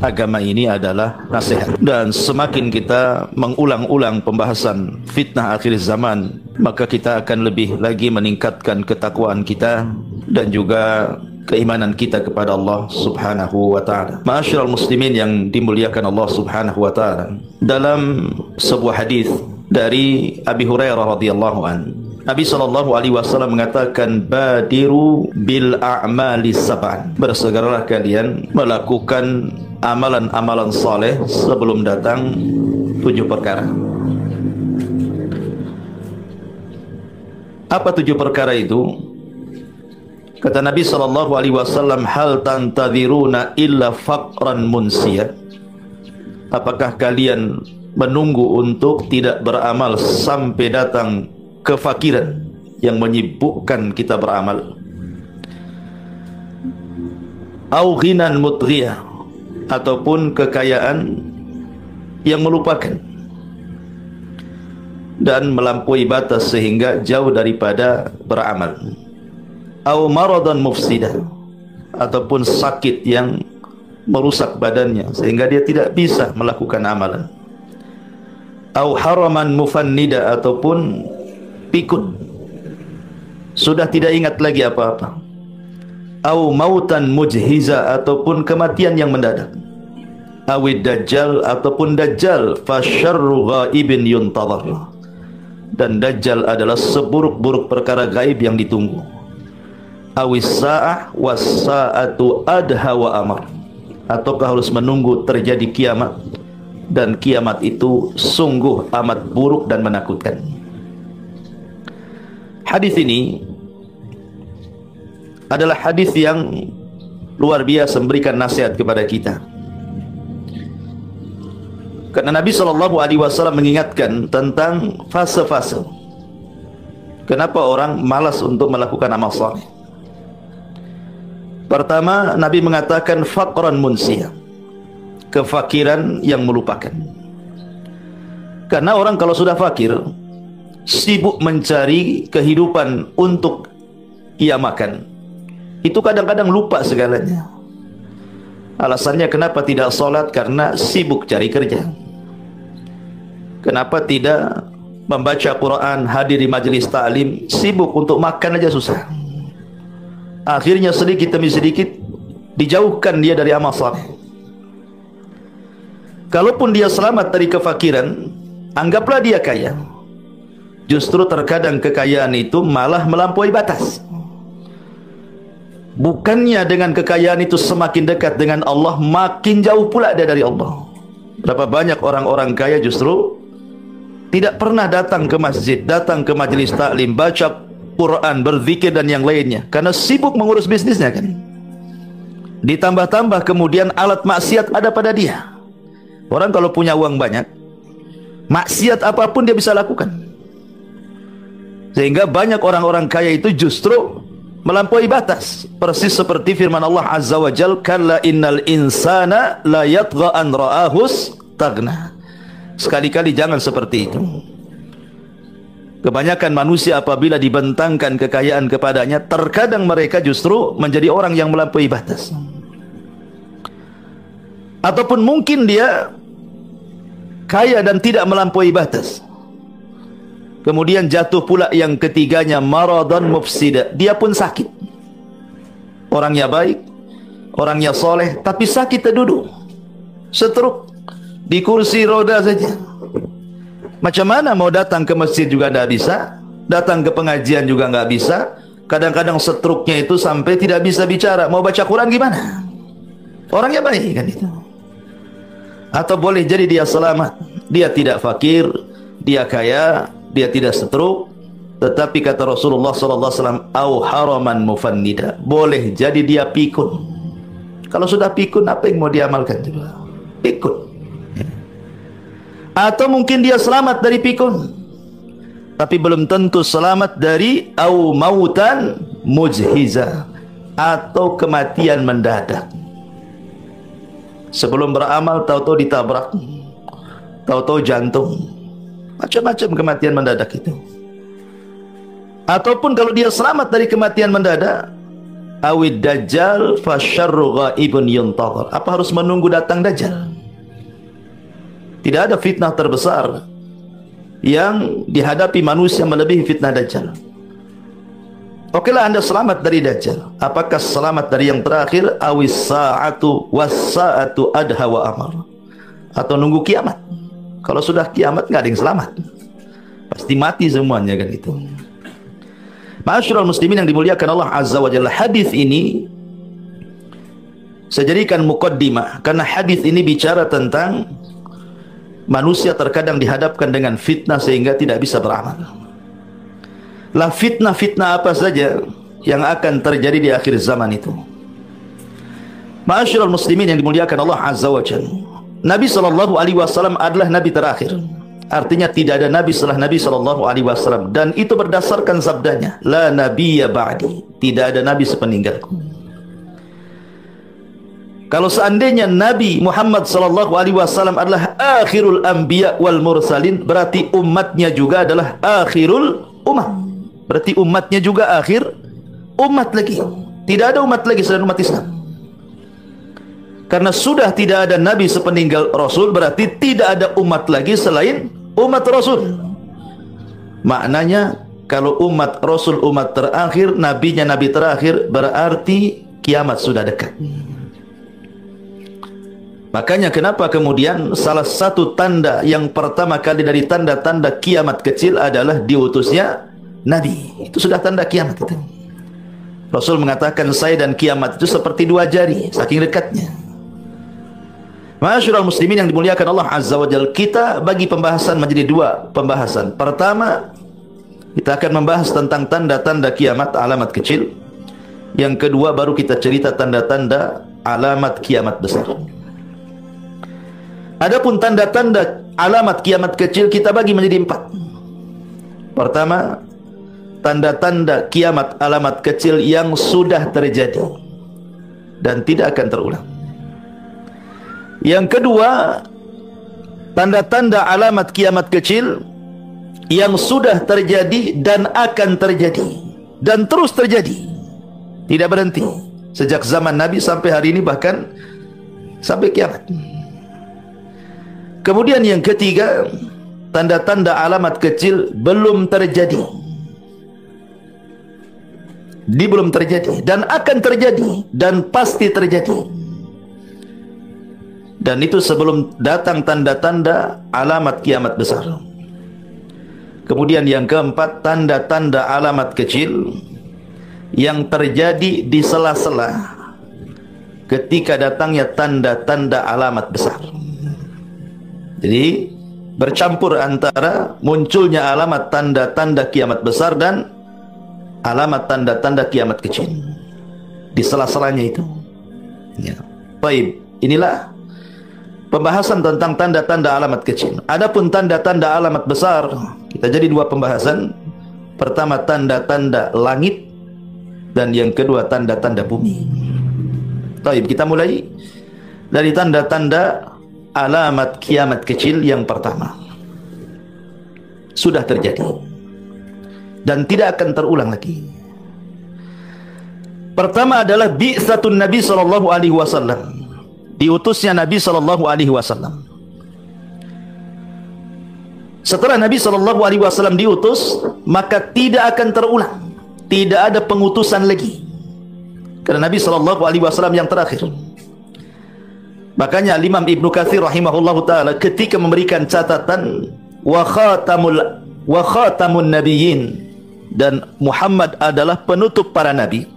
agama ini adalah nasihat. Dan semakin kita mengulang-ulang pembahasan fitnah akhir zaman, maka kita akan lebih lagi meningkatkan ketakwaan kita dan juga keimanan kita kepada Allah Subhanahu wa taala. Ma'asyiral muslimin yang dimuliakan Allah Subhanahu wa taala, dalam sebuah hadis dari Abi Hurairah radhiyallahu an, Nabi SAW mengatakan, badiru bil a'mali sab'an, bersegeralah kalian melakukan amalan-amalan saleh sebelum datang 7 perkara. Apa 7 perkara itu? Kata Nabi SAW, hal tantadhiruna illa faqran munsiya. Apakah kalian menunggu untuk tidak beramal sampai datang kefakiran yang menyibukkan kita beramal? Au ghinan mutghiyah, ataupun kekayaan yang melupakan dan melampaui batas sehingga jauh daripada beramal. Au maradan mufsidah, ataupun sakit yang merusak badannya sehingga dia tidak bisa melakukan amalan. Au haraman mufannida, ataupun pikun, sudah tidak ingat lagi apa-apa. Au mautan mujhiza, ataupun kematian yang mendadak. Awid dajjal, ataupun dajjal, fasyarru ghaibin yuntadhar, dan dajjal adalah seburuk-buruk perkara gaib yang ditunggu. Awis sa'ah was sa'atu adha wa amar, ataukah harus menunggu terjadi kiamat, dan kiamat itu sungguh amat buruk dan menakutkan. Hadis ini adalah hadis yang luar biasa memberikan nasihat kepada kita. Karena Nabi SAW mengingatkan tentang fase-fase kenapa orang malas untuk melakukan amal saleh. Pertama, Nabi mengatakan faqran munsiyah, kefakiran yang melupakan. Karena orang kalau sudah fakir, sibuk mencari kehidupan untuk ia makan, itu kadang-kadang lupa segalanya. Alasannya kenapa tidak sholat? Karena sibuk cari kerja. Kenapa tidak membaca Quran, hadir di majelis ta'lim? Sibuk untuk makan aja susah. Akhirnya sedikit demi sedikit dijauhkan dia dari amal saleh. Kalaupun dia selamat dari kefakiran, anggaplah dia kaya. Justru terkadang kekayaan itu malah melampaui batas. Bukannya dengan kekayaan itu semakin dekat dengan Allah, makin jauh pula dia dari Allah. Berapa banyak orang-orang kaya justru tidak pernah datang ke masjid, datang ke majelis taklim, baca Quran, berzikir dan yang lainnya, karena sibuk mengurus bisnisnya kan. Ditambah-tambah kemudian alat maksiat ada pada dia. Orang kalau punya uang banyak, maksiat apapun dia bisa lakukan. Sehingga banyak orang-orang kaya itu justru melampaui batas. Persis seperti firman Allah Azza wa Jal, kalla innal insana la yatgha an ra'ahus tagna. Sekali-kali jangan seperti itu. Kebanyakan manusia apabila dibentangkan kekayaan kepadanya, terkadang mereka justru menjadi orang yang melampaui batas. Ataupun mungkin dia kaya dan tidak melampaui batas, kemudian jatuh pula yang ketiganya, maradan mufsida, dia pun sakit. Orangnya baik, orangnya soleh, tapi sakit duduk, stroke, di kursi roda saja. Macam mana mau datang ke masjid juga tidak bisa, datang ke pengajian juga nggak bisa. Kadang-kadang stroke-nya itu sampai tidak bisa bicara. Mau baca Quran gimana? Orangnya baik kan itu. Atau boleh jadi dia selamat, dia tidak fakir, dia kaya, dia tidak stroke, tetapi kata Rasulullah SAW, au haraman mufannida, boleh jadi dia pikun. Kalau sudah pikun, apa yang mau diamalkan juga? Pikun. Atau mungkin dia selamat dari pikun, tapi belum tentu selamat dari au mautan mujhiza, atau kematian mendadak. Sebelum beramal tahu-tahu ditabrak, tahu-tahu jantung, macam-macam kematian mendadak itu. Ataupun kalau dia selamat dari kematian mendadak, awid dajjal fasyarru ghaibun yuntazar. Apa harus menunggu datang dajjal? Tidak ada fitnah terbesar yang dihadapi manusia melebihi fitnah dajjal. Okelah Anda selamat dari dajjal. Apakah selamat dari yang terakhir? Awis sa'atu was sa'atu adha wa amar. Atau nunggu kiamat. Kalau sudah kiamat nggak ada yang selamat. Pasti mati semuanya kan itu. Ma'asyiral muslimin yang dimuliakan Allah Azza wa Jalla, hadis ini saya jadikan muqaddimah karena hadis ini bicara tentang manusia terkadang dihadapkan dengan fitnah sehingga tidak bisa beramal. Lah fitnah-fitnah apa saja yang akan terjadi di akhir zaman itu. Ma'asyiral muslimin yang dimuliakan Allah Azza wa Jalla, Nabi SAW adalah Nabi terakhir. Artinya tidak ada Nabi setelah Nabi SAW. Dan itu berdasarkan sabdanya, la nabiyya ba'di, tidak ada Nabi sepeninggalku. Kalau seandainya Nabi Muhammad SAW adalah akhirul anbiya wal mursalin, berarti umatnya juga adalah akhirul umat. Berarti umatnya juga akhir umat lagi. Tidak ada umat lagi selain umat Islam. Karena sudah tidak ada Nabi sepeninggal Rasul, berarti tidak ada umat lagi selain umat Rasul. Maknanya kalau umat Rasul umat terakhir, nabinya nabi terakhir, berarti kiamat sudah dekat. Makanya kenapa kemudian salah satu tanda yang pertama kali dari tanda-tanda kiamat kecil adalah diutusnya Nabi. Itu sudah tanda kiamat itu. Rasul mengatakan saya dan kiamat itu seperti dua jari, saking dekatnya. Ma'asyiral muslimin yang dimuliakan Allah Azza wa Jalla, kita bagi pembahasan menjadi dua pembahasan. Pertama, kita akan membahas tentang tanda-tanda kiamat, alamat kecil. Yang kedua baru kita cerita tanda-tanda alamat kiamat besar. Adapun tanda-tanda alamat kiamat kecil kita bagi menjadi 4. Pertama, tanda-tanda kiamat alamat kecil yang sudah terjadi dan tidak akan terulang. Yang kedua, tanda-tanda alamat kiamat kecil yang sudah terjadi dan akan terjadi dan terus terjadi, tidak berhenti sejak zaman Nabi sampai hari ini, bahkan sampai kiamat. Kemudian yang ketiga, tanda-tanda alamat kecil belum terjadi. Belum terjadi dan akan terjadi dan pasti terjadi. Dan itu sebelum datang tanda-tanda alamat kiamat besar. Kemudian yang keempat, tanda-tanda alamat kecil yang terjadi di sela-sela ketika datangnya tanda-tanda alamat besar. Jadi bercampur antara munculnya alamat tanda-tanda kiamat besar dan alamat tanda-tanda kiamat kecil di sela-selanya itu. Ya. Baik, inilah pembahasan tentang tanda-tanda alamat kecil. Adapun tanda-tanda alamat besar, kita jadi dua pembahasan. Pertama tanda-tanda langit dan yang kedua tanda-tanda bumi. Baik, kita mulai dari tanda-tanda alamat kiamat kecil yang pertama. Sudah terjadi dan tidak akan terulang lagi. Pertama adalah bi'tsatun Nabi sallallahu alaihi wasallam. Diutusnya Nabi sallallahu alaihi wasallam. Setelah Nabi sallallahu alaihi wasallam diutus, maka tidak akan terulang. Tidak ada pengutusan lagi. Karena Nabi sallallahu alaihi wasallam yang terakhir. Makanya Imam Ibnu Katsir rahimahullahu taala ketika memberikan catatan wa khatamun nabiyyin, dan Muhammad adalah penutup para nabi.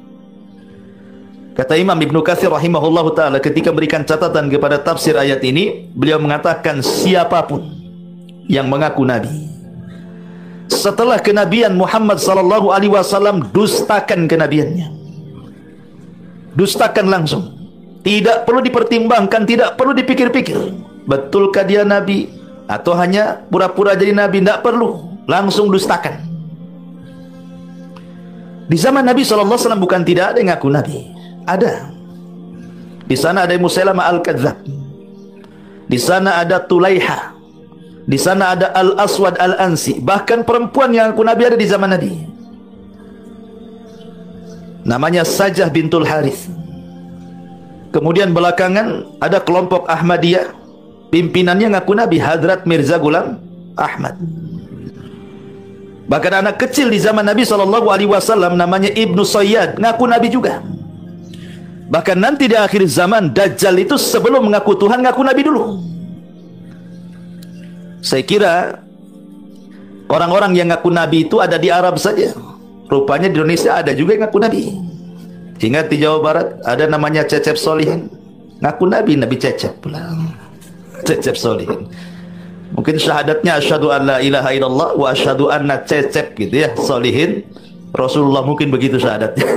Kata Imam Ibnu Katsir rahimahullahu taala ketika memberikan catatan kepada tafsir ayat ini, beliau mengatakan siapapun yang mengaku nabi setelah kenabian Muhammad sallallahu alaihi wasallam, dustakan kenabiannya. Dustakan langsung. Tidak perlu dipertimbangkan, tidak perlu dipikir-pikir. Betulkah dia nabi atau hanya pura-pura jadi nabi? Tidak perlu, langsung dustakan. Di zaman Nabi SAW bukan tidak ada yang ngaku nabi, ada. Di sana ada Musailamah al-Kadzdzab, di sana ada Tulaiha, di sana ada Al-Aswad Al-Ansi. Bahkan perempuan yang ngaku nabi ada di zaman Nabi. namanya Sajah bintul Harith. Kemudian belakangan ada kelompok Ahmadiyah, pimpinannya ngaku Nabi, Hadrat Mirza Ghulam Ahmad. Bahkan anak kecil di zaman Nabi SAW namanya Ibnu Sayyad ngaku Nabi juga. Bahkan nanti di akhir zaman Dajjal itu sebelum mengaku Tuhan ngaku Nabi dulu. Saya kira orang-orang yang ngaku Nabi itu ada di Arab saja. Rupanya di Indonesia ada juga yang ngaku Nabi. Ingat di Jawa Barat ada namanya Cecep Solihin, ngaku Nabi, Nabi Cecep pula. Cecep Solihin. Mungkin syahadatnya asyhadu an la ilaha illallah wa asyhadu anna Cecep gitu ya, Solihin. Rasulullah mungkin begitu syahadatnya.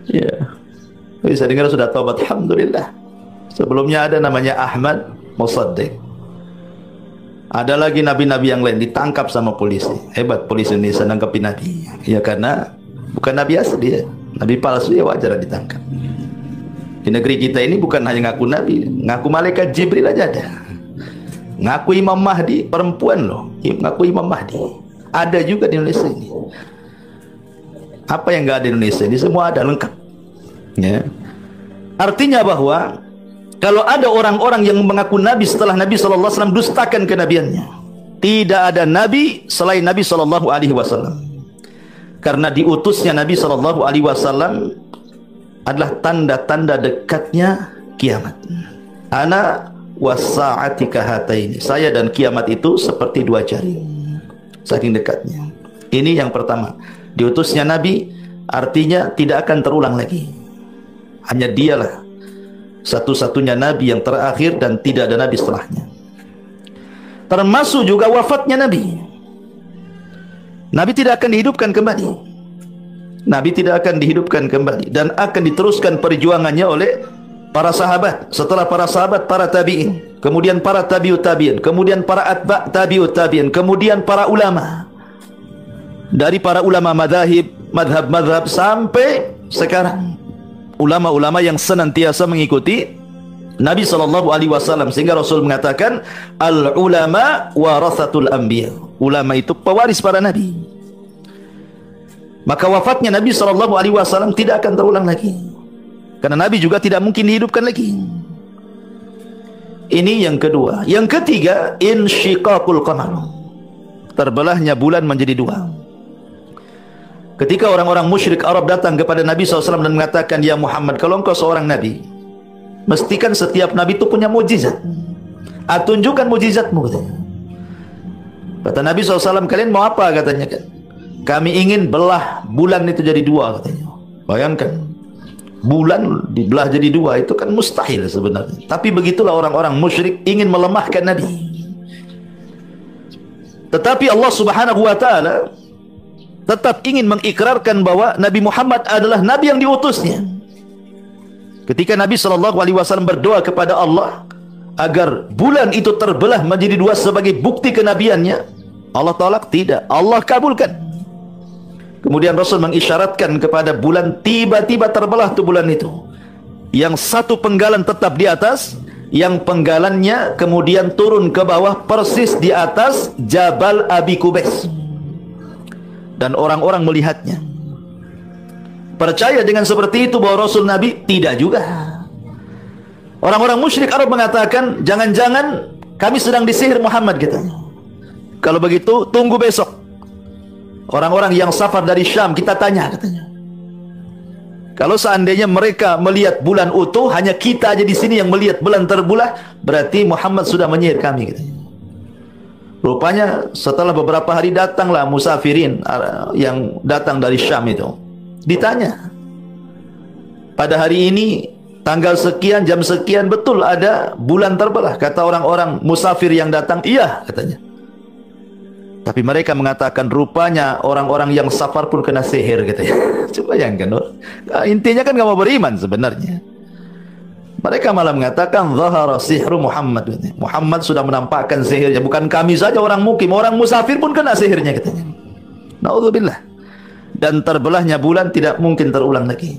Ya. Bisa dengar sudah taubat, alhamdulillah. Sebelumnya ada namanya Ahmad Musaddiq. Ada lagi nabi-nabi yang lain ditangkap sama polisi. Hebat polisi Indonesia nangkepin nabi. Ya karena bukan nabi asli ya, nabi palsu ya wajar ditangkap. Di negeri kita ini bukan hanya ngaku nabi, ngaku malaikat Jibril aja ada. Ngaku Imam Mahdi, perempuan loh, ngaku Imam Mahdi. Ada juga di Indonesia ini. Apa yang enggak ada di Indonesia ini semua ada lengkap. Ya. Artinya bahwa kalau ada orang-orang yang mengaku nabi setelah Nabi SAW dustakan kenabiannya. Tidak ada nabi selain Nabi SAW. Karena diutusnya Nabi SAW adalah tanda-tanda dekatnya kiamat. Ana wasa'ati kahataini. Saya dan kiamat itu seperti dua jari. Saking dekatnya. Ini yang pertama. Diutusnya Nabi artinya tidak akan terulang lagi. Hanya dialah satu-satunya Nabi yang terakhir dan tidak ada Nabi setelahnya. Termasuk juga wafatnya Nabi. Nabi tidak akan dihidupkan kembali. Nabi tidak akan dihidupkan kembali dan akan diteruskan perjuangannya oleh para sahabat. Setelah para sahabat, para tabi'in, kemudian para tabi'ut tabi'in, kemudian para atba' tabi'ut tabi'in, kemudian para ulama. Dari para ulama madhab sampai sekarang, ulama-ulama yang senantiasa mengikuti Nabi SAW, sehingga Rasul mengatakan al-ulama warathatul anbiya. Ulama itu pewaris para nabi. Maka wafatnya Nabi SAW tidak akan terulang lagi, karena Nabi juga tidak mungkin dihidupkan lagi. Ini yang kedua. Yang ketiga, insyiqaqul qamar, terbelahnya bulan menjadi dua. Ketika orang-orang musyrik Arab datang kepada Nabi SAW dan mengatakan, ya Muhammad, kalau engkau seorang Nabi, mestikan setiap Nabi itu punya mujizat. Tunjukkan mujizatmu, katanya. Kata Nabi SAW, kalian mau apa, katanya kan? Kami ingin belah bulan itu jadi dua, katanya. Bayangkan, bulan dibelah jadi dua, itu kan mustahil sebenarnya. Tapi begitulah orang-orang musyrik ingin melemahkan Nabi. Tetapi Allah Subhanahu wa ta'ala tetap ingin mengikrarkan bahwa Nabi Muhammad adalah Nabi yang diutusnya. Ketika Nabi SAW berdoa kepada Allah agar bulan itu terbelah menjadi dua sebagai bukti kenabiannya, Allah tolak, tidak, Allah kabulkan. Kemudian Rasul mengisyaratkan kepada bulan, tiba-tiba terbelah tuh bulan itu. Yang satu penggalan tetap di atas, yang penggalannya kemudian turun ke bawah persis di atas Jabal Abi Kubais. Dan orang-orang melihatnya. Percaya dengan seperti itu bahwa Rasul Nabi? Tidak juga. Orang-orang musyrik Arab mengatakan, jangan-jangan kami sedang disihir Muhammad, katanya. Kalau begitu tunggu besok, orang-orang yang safar dari Syam kita tanya, katanya. Kalau seandainya mereka melihat bulan utuh, hanya kita aja di sini yang melihat bulan terbelah, berarti Muhammad sudah menyihir kami, katanya. Rupanya setelah beberapa hari datanglah musafirin yang datang dari Syam itu. Ditanya, pada hari ini tanggal sekian, jam sekian, betul ada bulan terbelah? Kata orang-orang musafir yang datang, iya, katanya. Tapi mereka mengatakan rupanya orang-orang yang safar pun kena sihir, katanya. Coba bayangkan, intinya kan gak mau beriman sebenarnya. Mereka malah mengatakan zahara sihru Muhammad. Muhammad sudah menampakkan sihirnya. Bukan kami saja orang mukim, orang musafir pun kena sihirnya, katanya. Na'udzubillah. Dan terbelahnya bulan tidak mungkin terulang lagi.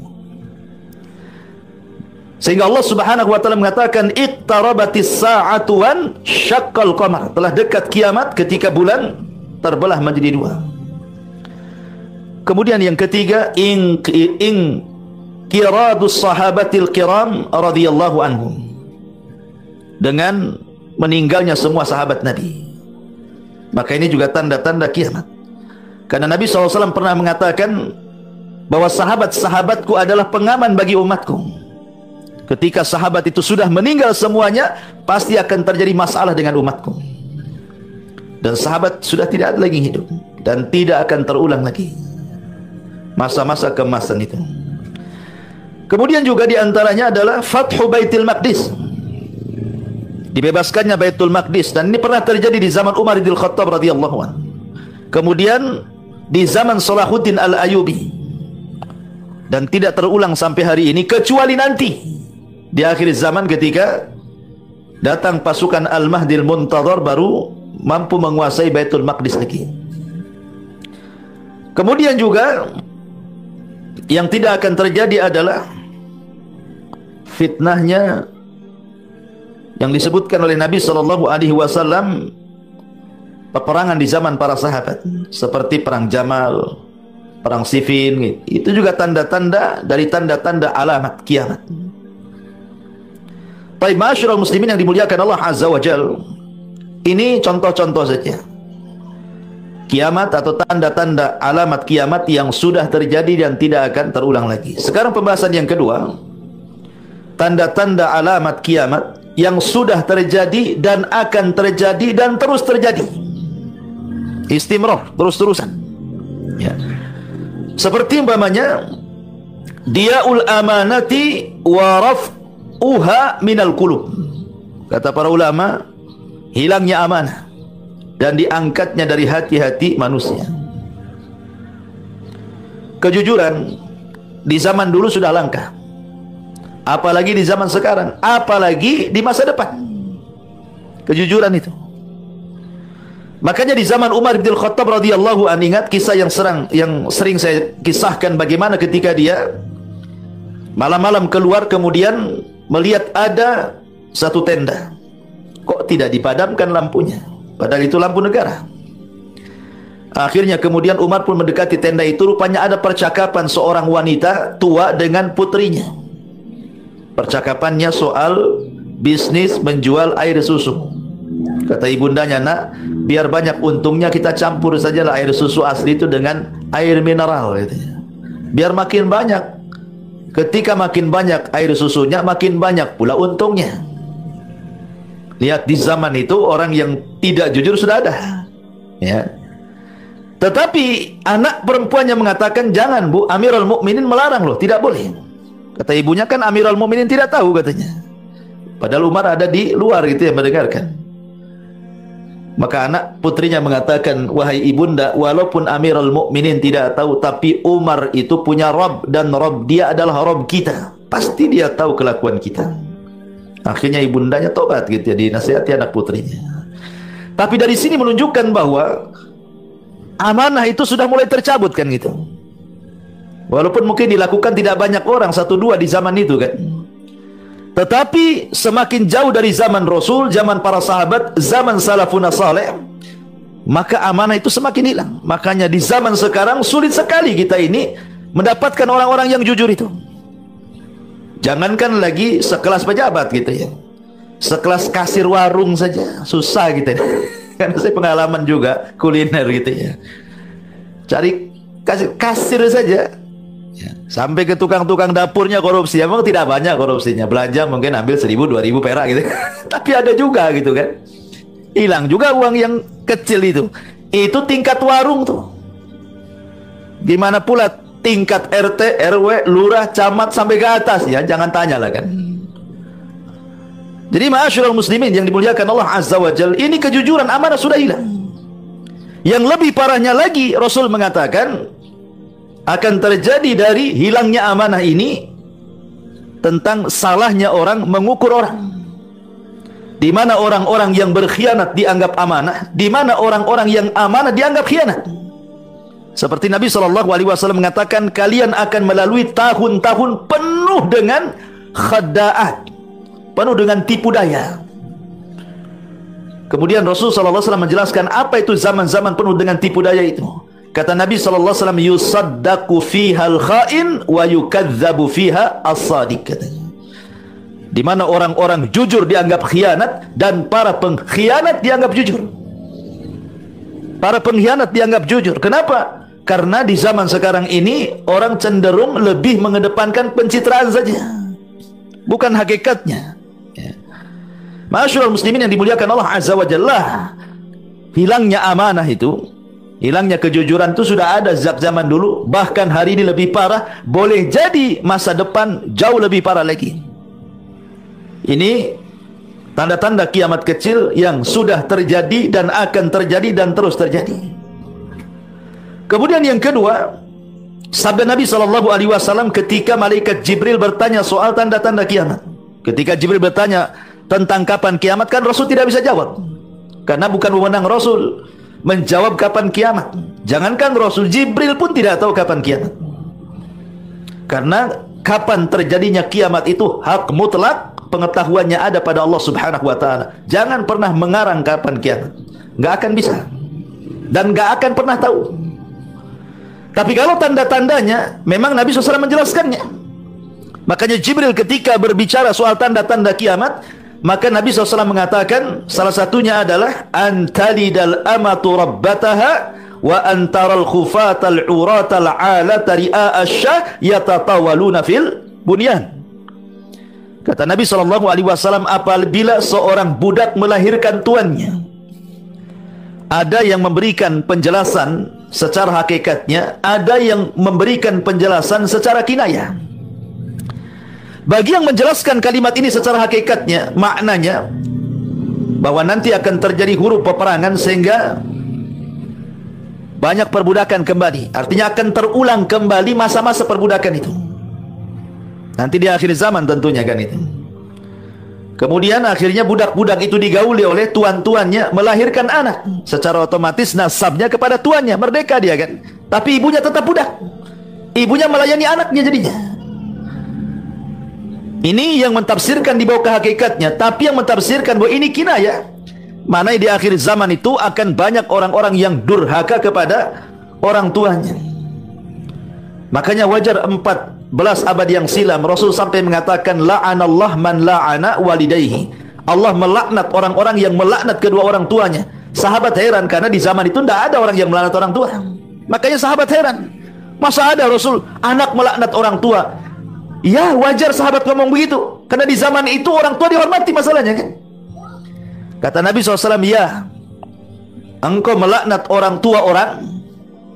Sehingga Allah Subhanahu wa taala mengatakan iqtarabatis sa'atu wan syaqqal qamar. Telah dekat kiamat ketika bulan terbelah menjadi dua. Kemudian yang ketiga, kiradus sahabatil kiram radhiyallahu anhum, dengan meninggalnya semua sahabat Nabi. Maka ini juga tanda-tanda kiamat. Karena Nabi SAW pernah mengatakan bahwa sahabat-sahabatku adalah pengaman bagi umatku. Ketika sahabat itu sudah meninggal semuanya, pasti akan terjadi masalah dengan umatku. Dan sahabat sudah tidak ada lagi hidup, dan tidak akan terulang lagi masa-masa keemasan itu. Kemudian juga diantaranya adalah Fathu Baitul Maqdis, dibebaskannya Baitul Maqdis. Dan ini pernah terjadi di zaman Umar bin Khattab radhiyallahu anhu. Kemudian di zaman Salahuddin Al-Ayyubi, dan tidak terulang sampai hari ini, kecuali nanti di akhir zaman ketika datang pasukan Al-Mahdil Muntadhar, baru mampu menguasai Baitul Maqdis lagi. Kemudian juga yang tidak akan terjadi adalah fitnahnya yang disebutkan oleh Nabi SAW, peperangan di zaman para sahabat, seperti perang Jamal, perang Siffin. Itu juga tanda-tanda dari tanda-tanda alamat kiamat. Baik, ma'asyiral muslimin yang dimuliakan Allah Azza wa Jalla, ini contoh-contoh saja kiamat atau tanda-tanda alamat kiamat yang sudah terjadi dan tidak akan terulang lagi. Sekarang pembahasan yang kedua, tanda-tanda alamat kiamat yang sudah terjadi dan akan terjadi dan terus terjadi, istimrar, terus-terusan, ya. Seperti umpamanya diaul amanati wa raf'uha minal qulub. Kata para ulama, hilangnya amanah dan diangkatnya dari hati-hati manusia. Kejujuran di zaman dulu sudah langka, apalagi di zaman sekarang, apalagi di masa depan. Kejujuran itu. Makanya di zaman Umar bin Khattab radhiyallahu anhu, ingat kisah yang sering saya kisahkan, bagaimana ketika dia malam-malam keluar, kemudian melihat ada satu tenda, kok tidak dipadamkan lampunya, padahal itu lampu negara. Akhirnya kemudian Umar pun mendekati tenda itu. Rupanya ada percakapan seorang wanita tua dengan putrinya. Percakapannya soal bisnis menjual air susu. Kata ibundanya, nak, biar banyak untungnya kita campur sajalah air susu asli itu dengan air mineral, gitu. Biar makin banyak. Ketika makin banyak air susunya, makin banyak pula untungnya. Lihat, di zaman itu orang yang tidak jujur sudah ada, ya. Tetapi anak perempuannya mengatakan, jangan bu, Amirul Mukminin melarang loh, tidak boleh. Kata ibunya, kan Amirul Mukminin tidak tahu, katanya. Padahal Umar ada di luar gitu ya, mendengarkan. Maka anak putrinya mengatakan, wahai ibunda, walaupun Amirul Mukminin tidak tahu, tapi Umar itu punya Rabb, dan Rabb dia adalah Rabb kita. Pasti dia tahu kelakuan kita. Akhirnya ibundanya tobat gitu ya, dinasihati anak putrinya. Tapi dari sini menunjukkan bahwa amanah itu sudah mulai tercabut kan gitu. Walaupun mungkin dilakukan tidak banyak orang, 1-2 di zaman itu kan. Tetapi semakin jauh dari zaman Rasul, zaman para sahabat, zaman salafun saleh, maka amanah itu semakin hilang. Makanya di zaman sekarang sulit sekali kita ini mendapatkan orang-orang yang jujur itu. Jangankan lagi sekelas pejabat gitu ya, sekelas kasir warung saja susah gitu ya. Karena saya pengalaman juga kuliner gitu ya. Cari kasir saja ya, sampai ke tukang-tukang dapurnya korupsi. Emang tidak banyak korupsinya, belanja mungkin ambil 1.000-2.000 perak gitu. Tapi ada juga gitu kan, hilang juga uang yang kecil itu. Itu tingkat warung tuh. Gimana pula tingkat RT, RW, lurah, camat sampai ke atas ya, jangan tanya lah kan. Jadi ma'asyiral muslimin yang dimuliakan Allah Azza wa Jalla, ini kejujuran, amanah sudah hilang. Yang lebih parahnya lagi, Rasul mengatakan akan terjadi dari hilangnya amanah ini tentang salahnya orang mengukur orang. Di mana orang-orang yang berkhianat dianggap amanah, di mana orang-orang yang amanah dianggap khianat. Seperti Nabi SAW mengatakan, kalian akan melalui tahun-tahun penuh dengan khada'at, penuh dengan tipu daya. Kemudian Rasul SAW menjelaskan apa itu zaman-zaman penuh dengan tipu daya itu. Kata Nabi SAW, yusaddaqu fiha al-kha'in wa yukadzabu fiha as-sadiq, katanya. Di mana orang-orang jujur dianggap khianat dan para pengkhianat dianggap jujur. Para pengkhianat dianggap jujur. Kenapa? Karena di zaman sekarang ini orang cenderung lebih mengedepankan pencitraan saja, bukan hakikatnya. Ma'asyiral muslimin yang dimuliakan Allah Azza wa Jalla, hilangnya amanah itu, hilangnya kejujuran itu sudah ada sejak zaman dulu. Bahkan hari ini lebih parah. Boleh jadi masa depan jauh lebih parah lagi. Ini tanda-tanda kiamat kecil yang sudah terjadi dan akan terjadi dan terus terjadi. Kemudian yang kedua, sabda Nabi SAW ketika malaikat Jibril bertanya soal tanda-tanda kiamat. Ketika Jibril bertanya tentang kapan kiamat, kan Rasul tidak bisa jawab, karena bukan wewenang Rasul menjawab kapan kiamat. Jangankan Rasul, Jibril pun tidak tahu kapan kiamat. Karena kapan terjadinya kiamat itu hak mutlak, pengetahuannya ada pada Allah Subhanahu wa taala. Jangan pernah mengarang kapan kiamat. Nggak akan bisa. Dan nggak akan pernah tahu. Tapi kalau tanda-tandanya, memang Nabi SAW menjelaskannya. Makanya Jibril ketika berbicara soal tanda-tanda kiamat, maka Nabi SAW mengatakan salah satunya adalah antalidal amatu rabbataha wa antaral khufatal uratal alata ri'a asyah yatatawaluna fil bunyan. Kata Nabi SAW, apabila seorang budak melahirkan tuannya, ada yang memberikan penjelasan secara hakikatnya, ada yang memberikan penjelasan secara kinayah. Bagi yang menjelaskan kalimat ini secara hakikatnya, maknanya bahwa nanti akan terjadi huru peperangan sehingga banyak perbudakan kembali. Artinya akan terulang kembali masa-masa perbudakan itu. Nanti di akhir zaman tentunya kan itu. Kemudian akhirnya budak-budak itu digauli oleh tuan-tuannya, melahirkan anak. Secara otomatis nasabnya kepada tuannya, merdeka dia kan. Tapi ibunya tetap budak. Ibunya melayani anaknya jadinya. Ini yang mentafsirkan di bawah ke hakikatnya. Tapi yang mentafsirkan bahwa ini kinayah, mana di akhir zaman itu akan banyak orang-orang yang durhaka kepada orang tuanya. Makanya wajar 14 abad yang silam Rasul sampai mengatakan la'anallah man la'ana walidayhi. Allah melaknat orang-orang yang melaknat kedua orang tuanya. Sahabat heran karena di zaman itu tidak ada orang yang melaknat orang tua. Makanya sahabat heran, masa ada Rasul anak melaknat orang tua? Ya wajar sahabat ngomong begitu, karena di zaman itu orang tua dihormati masalahnya kan. Kata Nabi SAW, ya, engkau melaknat orang tua orang,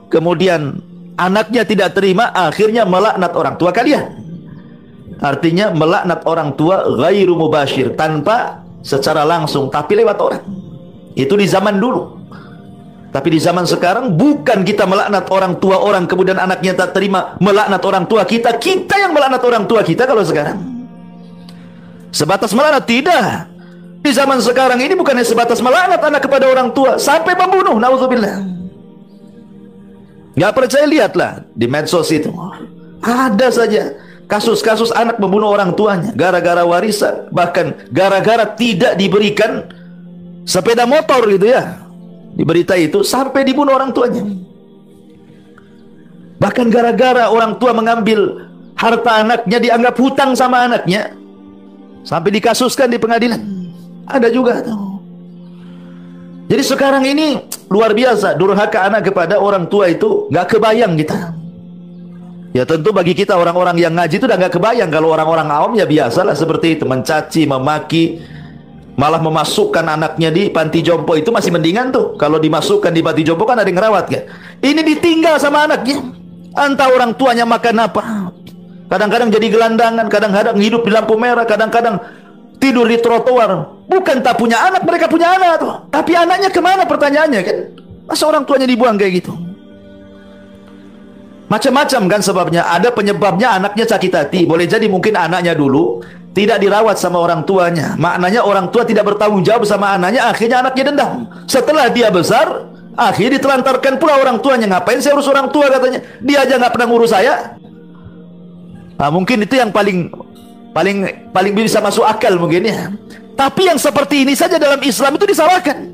kemudian anaknya tidak terima, akhirnya melaknat orang tua kalian. Artinya melaknat orang tua ghairu mubashir, tanpa secara langsung, tapi lewat orang. Itu di zaman dulu. Tapi di zaman sekarang bukan kita melaknat orang tua orang kemudian anaknya tak terima, melaknat orang tua kita. Kita yang melaknat orang tua kita kalau sekarang. Sebatas melaknat tidak. Di zaman sekarang ini bukannya sebatas melaknat anak kepada orang tua, sampai membunuh, naudzubillah. Gak percaya, lihatlah di medsos itu. Ada saja kasus-kasus anak membunuh orang tuanya gara-gara warisan, bahkan gara-gara tidak diberikan sepeda motor gitu ya. Di berita itu sampai dibunuh orang tuanya. Bahkan gara-gara orang tua mengambil harta anaknya, dianggap hutang sama anaknya, sampai dikasuskan di pengadilan. Ada juga tuh. Jadi sekarang ini luar biasa durhaka anak kepada orang tua itu, nggak kebayang kita. Ya tentu bagi kita orang-orang yang ngaji itu udah nggak kebayang. Kalau orang-orang awam ya biasalah seperti itu, mencaci, memaki, malah memasukkan anaknya di panti jompo. Itu masih mendingan tuh. Kalau dimasukkan di panti jompo kan ada yang ngerawat kan. Ini ditinggal sama anaknya, entah orang tuanya makan apa. Kadang-kadang jadi gelandangan, kadang-kadang hidup di lampu merah, kadang-kadang tidur di trotoar. Bukan tak punya anak, mereka punya anak tuh. Tapi anaknya kemana pertanyaannya kan? Masa orang tuanya dibuang kayak gitu? Macam-macam kan sebabnya. Ada penyebabnya anaknya sakit hati. Boleh jadi mungkin anaknya dulu tidak dirawat sama orang tuanya. Maknanya orang tua tidak bertanggung jawab sama anaknya, akhirnya anaknya dendam. Setelah dia besar, akhirnya ditelantarkan pula orang tuanya. Ngapain saya urus orang tua katanya? Dia aja nggak pernah ngurus saya. Nah, mungkin itu yang paling bisa masuk akal mungkin ya. Tapi yang seperti ini saja dalam Islam itu disalahkan.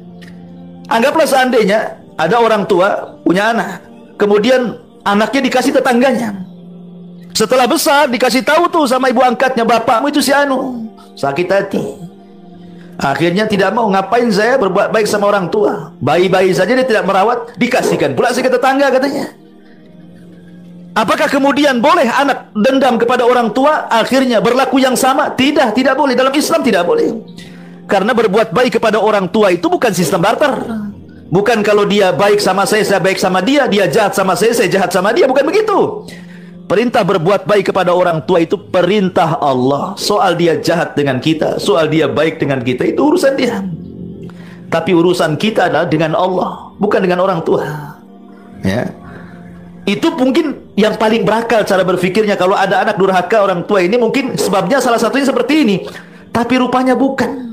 Anggaplah seandainya ada orang tua punya anak, kemudian anaknya dikasih tetangganya. Setelah besar dikasih tahu tuh sama ibu angkatnya, bapakmu itu si anu. Sakit hati. Akhirnya tidak mau, ngapain saya berbuat baik sama orang tua. Bayi-bayi saja dia tidak merawat, dikasihkan pula ke tetangga katanya. Apakah kemudian boleh anak dendam kepada orang tua, akhirnya berlaku yang sama? Tidak, tidak boleh. Dalam Islam tidak boleh. Karena berbuat baik kepada orang tua itu bukan sistem barter. Bukan kalau dia baik sama saya baik sama dia, dia jahat sama saya jahat sama dia. Bukan begitu. Perintah berbuat baik kepada orang tua itu perintah Allah. Soal dia jahat dengan kita, soal dia baik dengan kita, itu urusan dia. Tapi urusan kita adalah dengan Allah, bukan dengan orang tua. Ya. Itu mungkin yang paling berakal cara berfikirnya. Kalau ada anak durhaka orang tua ini, mungkin sebabnya salah satunya seperti ini. Tapi rupanya bukan.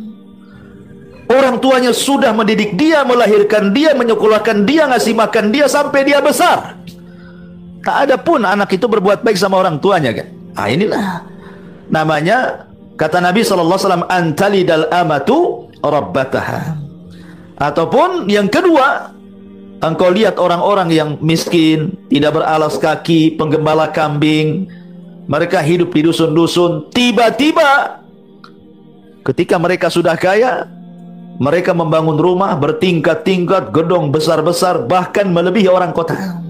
Orang tuanya sudah mendidik dia, melahirkan dia, menyekolahkan dia, ngasih makan dia sampai dia besar. Tak ada pun anak itu berbuat baik sama orang tuanya kan. Ah, inilah namanya, kata Nabi SAW, antalidal amatu rabbataha. Ataupun yang kedua, engkau lihat orang-orang yang miskin, tidak beralas kaki, penggembala kambing, mereka hidup di dusun-dusun. Tiba-tiba ketika mereka sudah kaya, mereka membangun rumah bertingkat-tingkat, gedung besar-besar, bahkan melebihi orang kota.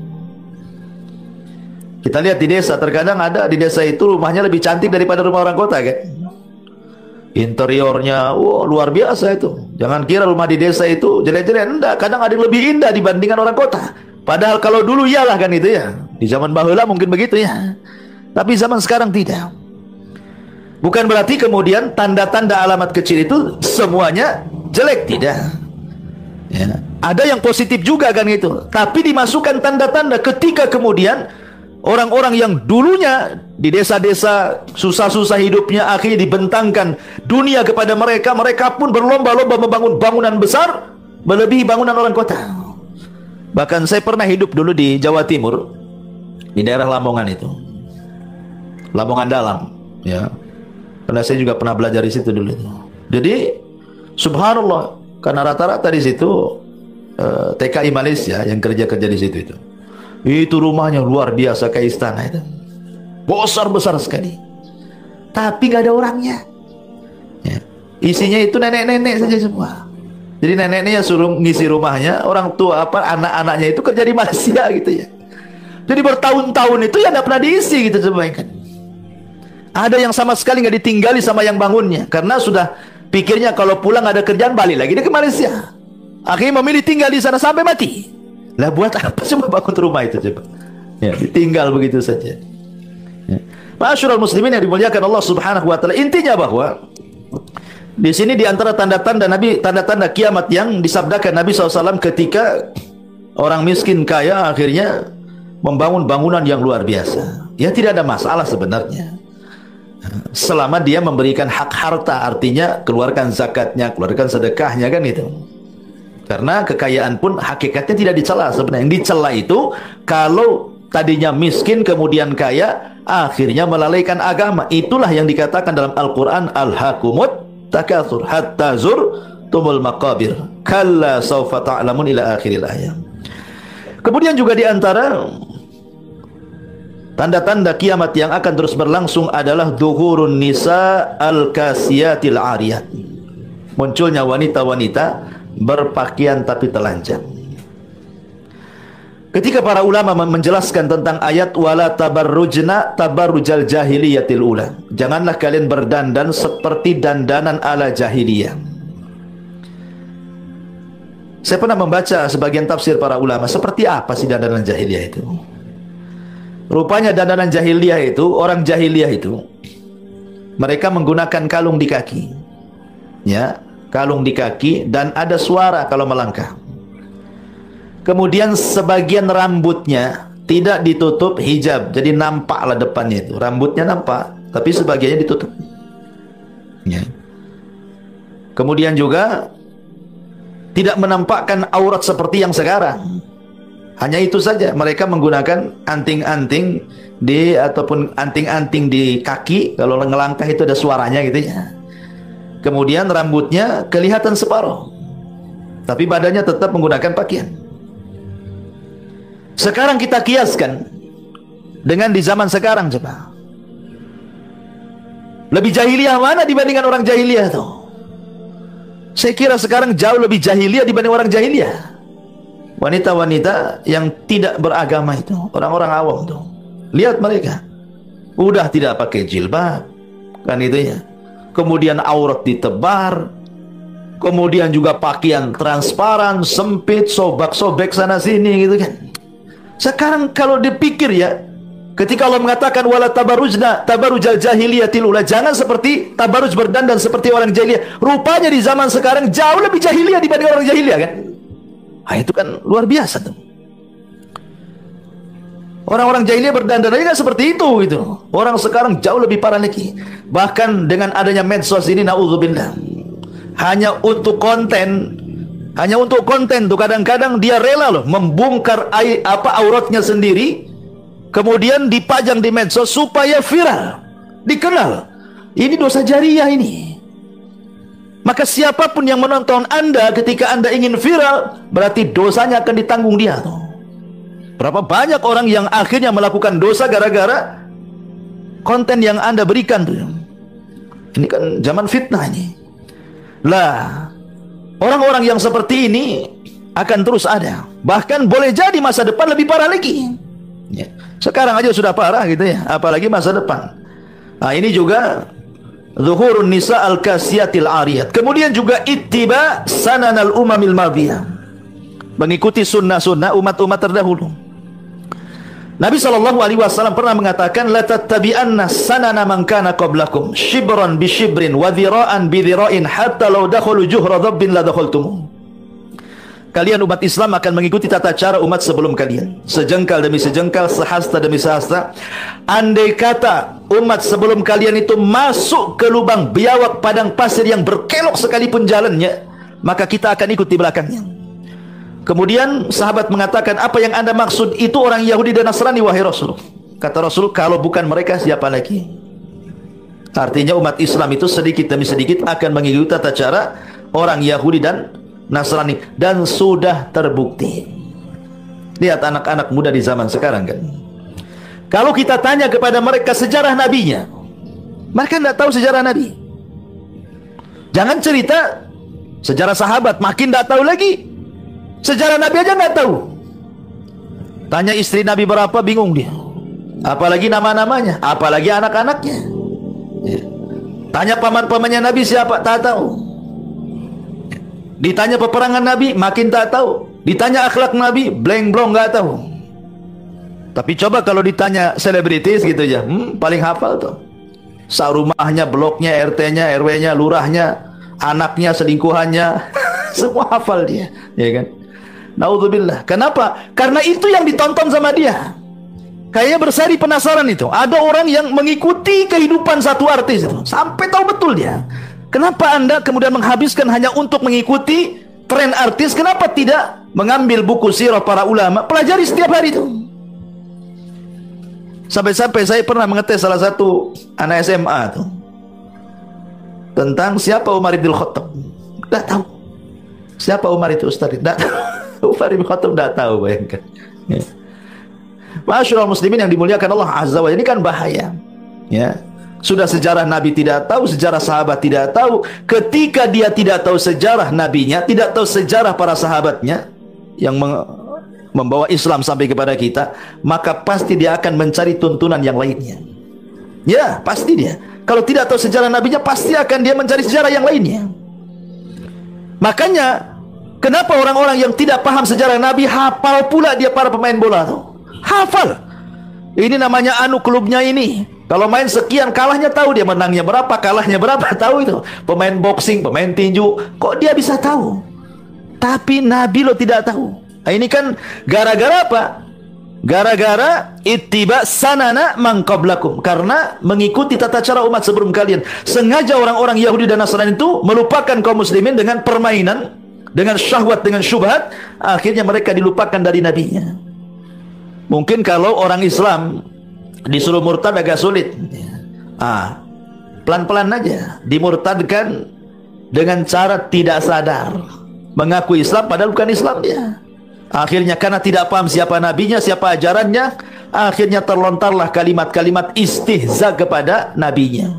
Kita lihat di desa, terkadang ada di desa itu rumahnya lebih cantik daripada rumah orang kota kan. Interiornya luar biasa itu. Jangan kira rumah di desa itu jelek-jelek, enggak. Kadang ada yang lebih indah dibandingkan orang kota. Padahal kalau dulu iyalah kan itu ya. Di zaman bahula mungkin begitu ya. Tapi zaman sekarang tidak. Bukan berarti kemudian tanda-tanda alamat kecil itu semuanya jelek, tidak. Ya. Ada yang positif juga kan itu. Tapi dimasukkan tanda-tanda ketika kemudian orang-orang yang dulunya di desa-desa susah-susah hidupnya, akhirnya dibentangkan dunia kepada mereka. Mereka pun berlomba-lomba membangun bangunan besar melebihi bangunan orang kota. Bahkan saya pernah hidup dulu di Jawa Timur, di daerah Lamongan itu, Lamongan Dalam ya. Karena saya juga pernah belajar di situ dulu. Jadi subhanallah, karena rata-rata di situ TKI Malaysia yang kerja-kerja di situ itu rumahnya luar biasa kayak istana itu, besar-besar sekali. Tapi nggak ada orangnya. Ya. Isinya itu nenek-nenek saja semua. Jadi neneknya suruh ngisi rumahnya, orang tua anak-anaknya itu kerja di Malaysia gitu ya. Jadi bertahun-tahun itu ya nggak pernah diisi gitu coba kan. Ada yang sama sekali nggak ditinggali sama yang bangunnya, karena sudah pikirnya kalau pulang ada kerjaan balik lagi dia ke Malaysia. Akhirnya memilih tinggal di sana sampai mati. Lah buat apa cuma bangun rumah itu coba? Ya, ditinggal begitu saja. Ya. Ma'asyiral muslimin yang dimuliakan Allah Subhanahu wa taala, intinya bahwa di sini di antara tanda-tanda Nabi, tanda-tanda kiamat yang disabdakan Nabi SAW ketika orang miskin kaya akhirnya membangun bangunan yang luar biasa. Ya tidak ada masalah sebenarnya. Selama dia memberikan hak harta, artinya keluarkan zakatnya, keluarkan sedekahnya kan itu. Karena kekayaan pun hakikatnya tidak dicela sebenarnya. Yang dicela itu kalau tadinya miskin kemudian kaya, akhirnya melalaikan agama. Itulah yang dikatakan dalam Al-Quran, alhaakumut takatsur hatta zurtumul maqabir kalla sawfa ta'lamun ila akhiril ayat. Kemudian juga di antara tanda-tanda kiamat yang akan terus berlangsung adalah dhuhurun nisa al-kasiyatil ariyat. Munculnya wanita-wanita berpakaian tapi telanjang. Ketika para ulama menjelaskan tentang ayat wala tabarrujna tabarrujal jahiliyatil ula, janganlah kalian berdandan seperti dandanan ala jahiliyah. Saya pernah membaca sebagian tafsir para ulama, seperti apa sih dandanan jahiliyah itu? Rupanya dandanan jahiliyah itu, orang jahiliyah itu mereka menggunakan kalung di kaki. Ya, kalung di kaki dan ada suara kalau melangkah. Kemudian sebagian rambutnya tidak ditutup hijab, jadi nampaklah depannya itu. Rambutnya nampak, tapi sebagiannya ditutup. Ya. Kemudian juga tidak menampakkan aurat seperti yang sekarang. Hanya itu saja, mereka menggunakan anting-anting di ataupun anting-anting di kaki, kalau ngelangkah itu ada suaranya gitu ya. Kemudian rambutnya kelihatan separuh, tapi badannya tetap menggunakan pakaian. Sekarang kita kiaskan dengan di zaman sekarang, coba. Lebih jahiliyah mana dibandingkan orang jahiliyah tuh? Saya kira sekarang jauh lebih jahiliyah dibanding orang jahiliyah. Wanita-wanita yang tidak beragama itu, orang-orang awam tuh. Lihat mereka. Udah tidak pakai jilbab, kan itu ya. Kemudian aurat ditebar. Kemudian juga pakaian transparan, sempit, sobek-sobek sana sini gitu kan. Sekarang kalau dipikir ya, ketika Allah mengatakan wala tabarujna tabarujal jahiliyatil ula, jangan seperti tabaruj berdandan seperti orang jahiliyah. Rupanya di zaman sekarang jauh lebih jahiliyah dibanding orang jahiliyah kan. Nah, itu kan luar biasa tuh. Orang-orang jahiliyah berdandan aja nggak seperti itu gitu. Orang sekarang jauh lebih parah lagi. Bahkan dengan adanya medsos ini, naudzubillah, hanya untuk konten tuh kadang-kadang dia rela loh membongkar auratnya sendiri, kemudian dipajang di medsos supaya viral, dikenal. Ini dosa jariah ini. Maka siapapun yang menonton Anda ketika Anda ingin viral, berarti dosanya akan ditanggung dia tuh. Berapa banyak orang yang akhirnya melakukan dosa gara-gara konten yang Anda berikan tuh. Ini kan zaman fitnah ini. Lah, orang-orang yang seperti ini akan terus ada. Bahkan boleh jadi masa depan lebih parah lagi. Ya. Sekarang aja sudah parah gitu ya, apalagi masa depan. Nah, ini juga zuhurun nisa al-kasiyatil ariyat. Kemudian juga ittiba sananal umamil madiyah, mengikuti sunnah-sunnah umat-umat terdahulu. Nabi SAW pernah mengatakan, la tattabi'anna sanana man kana qablakum shibran bi shibrin wa dhira'an bi dhira'in hatta law dakhalu juhra dhabbin la dakhaltum. Kalian umat Islam akan mengikuti tata cara umat sebelum kalian, sejengkal demi sejengkal, sehasta demi sehasta. Andai kata umat sebelum kalian itu masuk ke lubang biawak padang pasir yang berkelok sekalipun jalannya, maka kita akan ikut di belakangnya. Kemudian sahabat mengatakan, apa yang Anda maksud itu orang Yahudi dan Nasrani wahai Rasul? Kata Rasul, kalau bukan mereka siapa lagi? Artinya umat Islam itu sedikit demi sedikit akan mengikuti tata cara orang Yahudi dan Nasrani, dan sudah terbukti. Lihat anak-anak muda di zaman sekarang kan. Kalau kita tanya kepada mereka sejarah nabinya, mereka tidak tahu sejarah Nabi. Jangan cerita sejarah sahabat, makin tidak tahu lagi. Sejarah Nabi aja nggak tahu. Tanya istri Nabi berapa, bingung dia. Apalagi nama-namanya, apalagi anak-anaknya. Ya. Tanya paman-pamannya Nabi siapa, tak tahu. Ditanya peperangan Nabi, makin tak tahu. Ditanya akhlak Nabi, blank-blong nggak tahu. Tapi coba kalau ditanya selebritis gitu ya, paling hafal tuh. Rumahnya, bloknya, RT-nya, RW-nya, lurahnya, anaknya, selingkuhannya, semua hafal dia, ya kan? Naudzubillah. Kenapa? Karena itu yang ditonton sama dia. Kayaknya bersari penasaran itu. Ada orang yang mengikuti kehidupan satu artis itu sampai tahu betul dia. Kenapa Anda kemudian menghabiskan hanya untuk mengikuti tren artis? Kenapa tidak mengambil buku sirah para ulama, pelajari setiap hari itu? Sampai-sampai saya pernah mengetes salah satu anak SMA tuh tentang siapa Umar bin Khattab. Tidak tahu. Siapa Umar itu, Ustaz? Tidak tahu. Umar bin Khattab tidak tahu, bayangkan. Ya. Masyaallah muslimin yang dimuliakan Allah Azza wa Jalla, ini kan bahaya. Ya. Sudah sejarah Nabi tidak tahu, sejarah sahabat tidak tahu. Ketika dia tidak tahu sejarah nabinya, tidak tahu sejarah para sahabatnya yang membawa Islam sampai kepada kita, maka pasti dia akan mencari tuntunan yang lainnya. Ya, pasti dia. Kalau tidak tahu sejarah nabinya, pasti akan dia mencari sejarah yang lainnya. Makanya kenapa orang-orang yang tidak paham sejarah Nabi hafal pula dia para pemain bola tuh. Hafal. Ini namanya anu klubnya ini. Kalau main sekian, kalahnya tahu dia, menangnya berapa, kalahnya berapa, tahu itu. Pemain boxing, pemain tinju, kok dia bisa tahu? Tapi Nabi lo tidak tahu. Nah, ini kan gara-gara apa? Gara-gara ittiba sanana man qablakum, karena mengikuti tata cara umat sebelum kalian. Sengaja orang-orang Yahudi dan Nasrani itu melupakan kaum muslimin dengan permainan, dengan syahwat, dengan syubhat. Akhirnya mereka dilupakan dari nabinya. Mungkin kalau orang Islam disuruh murtad agak sulit. Pelan-pelan aja dimurtadkan dengan cara tidak sadar, mengaku Islam padahal bukan Islam dia. Akhirnya karena tidak paham siapa nabinya, siapa ajarannya, akhirnya terlontarlah kalimat-kalimat istihza kepada nabinya.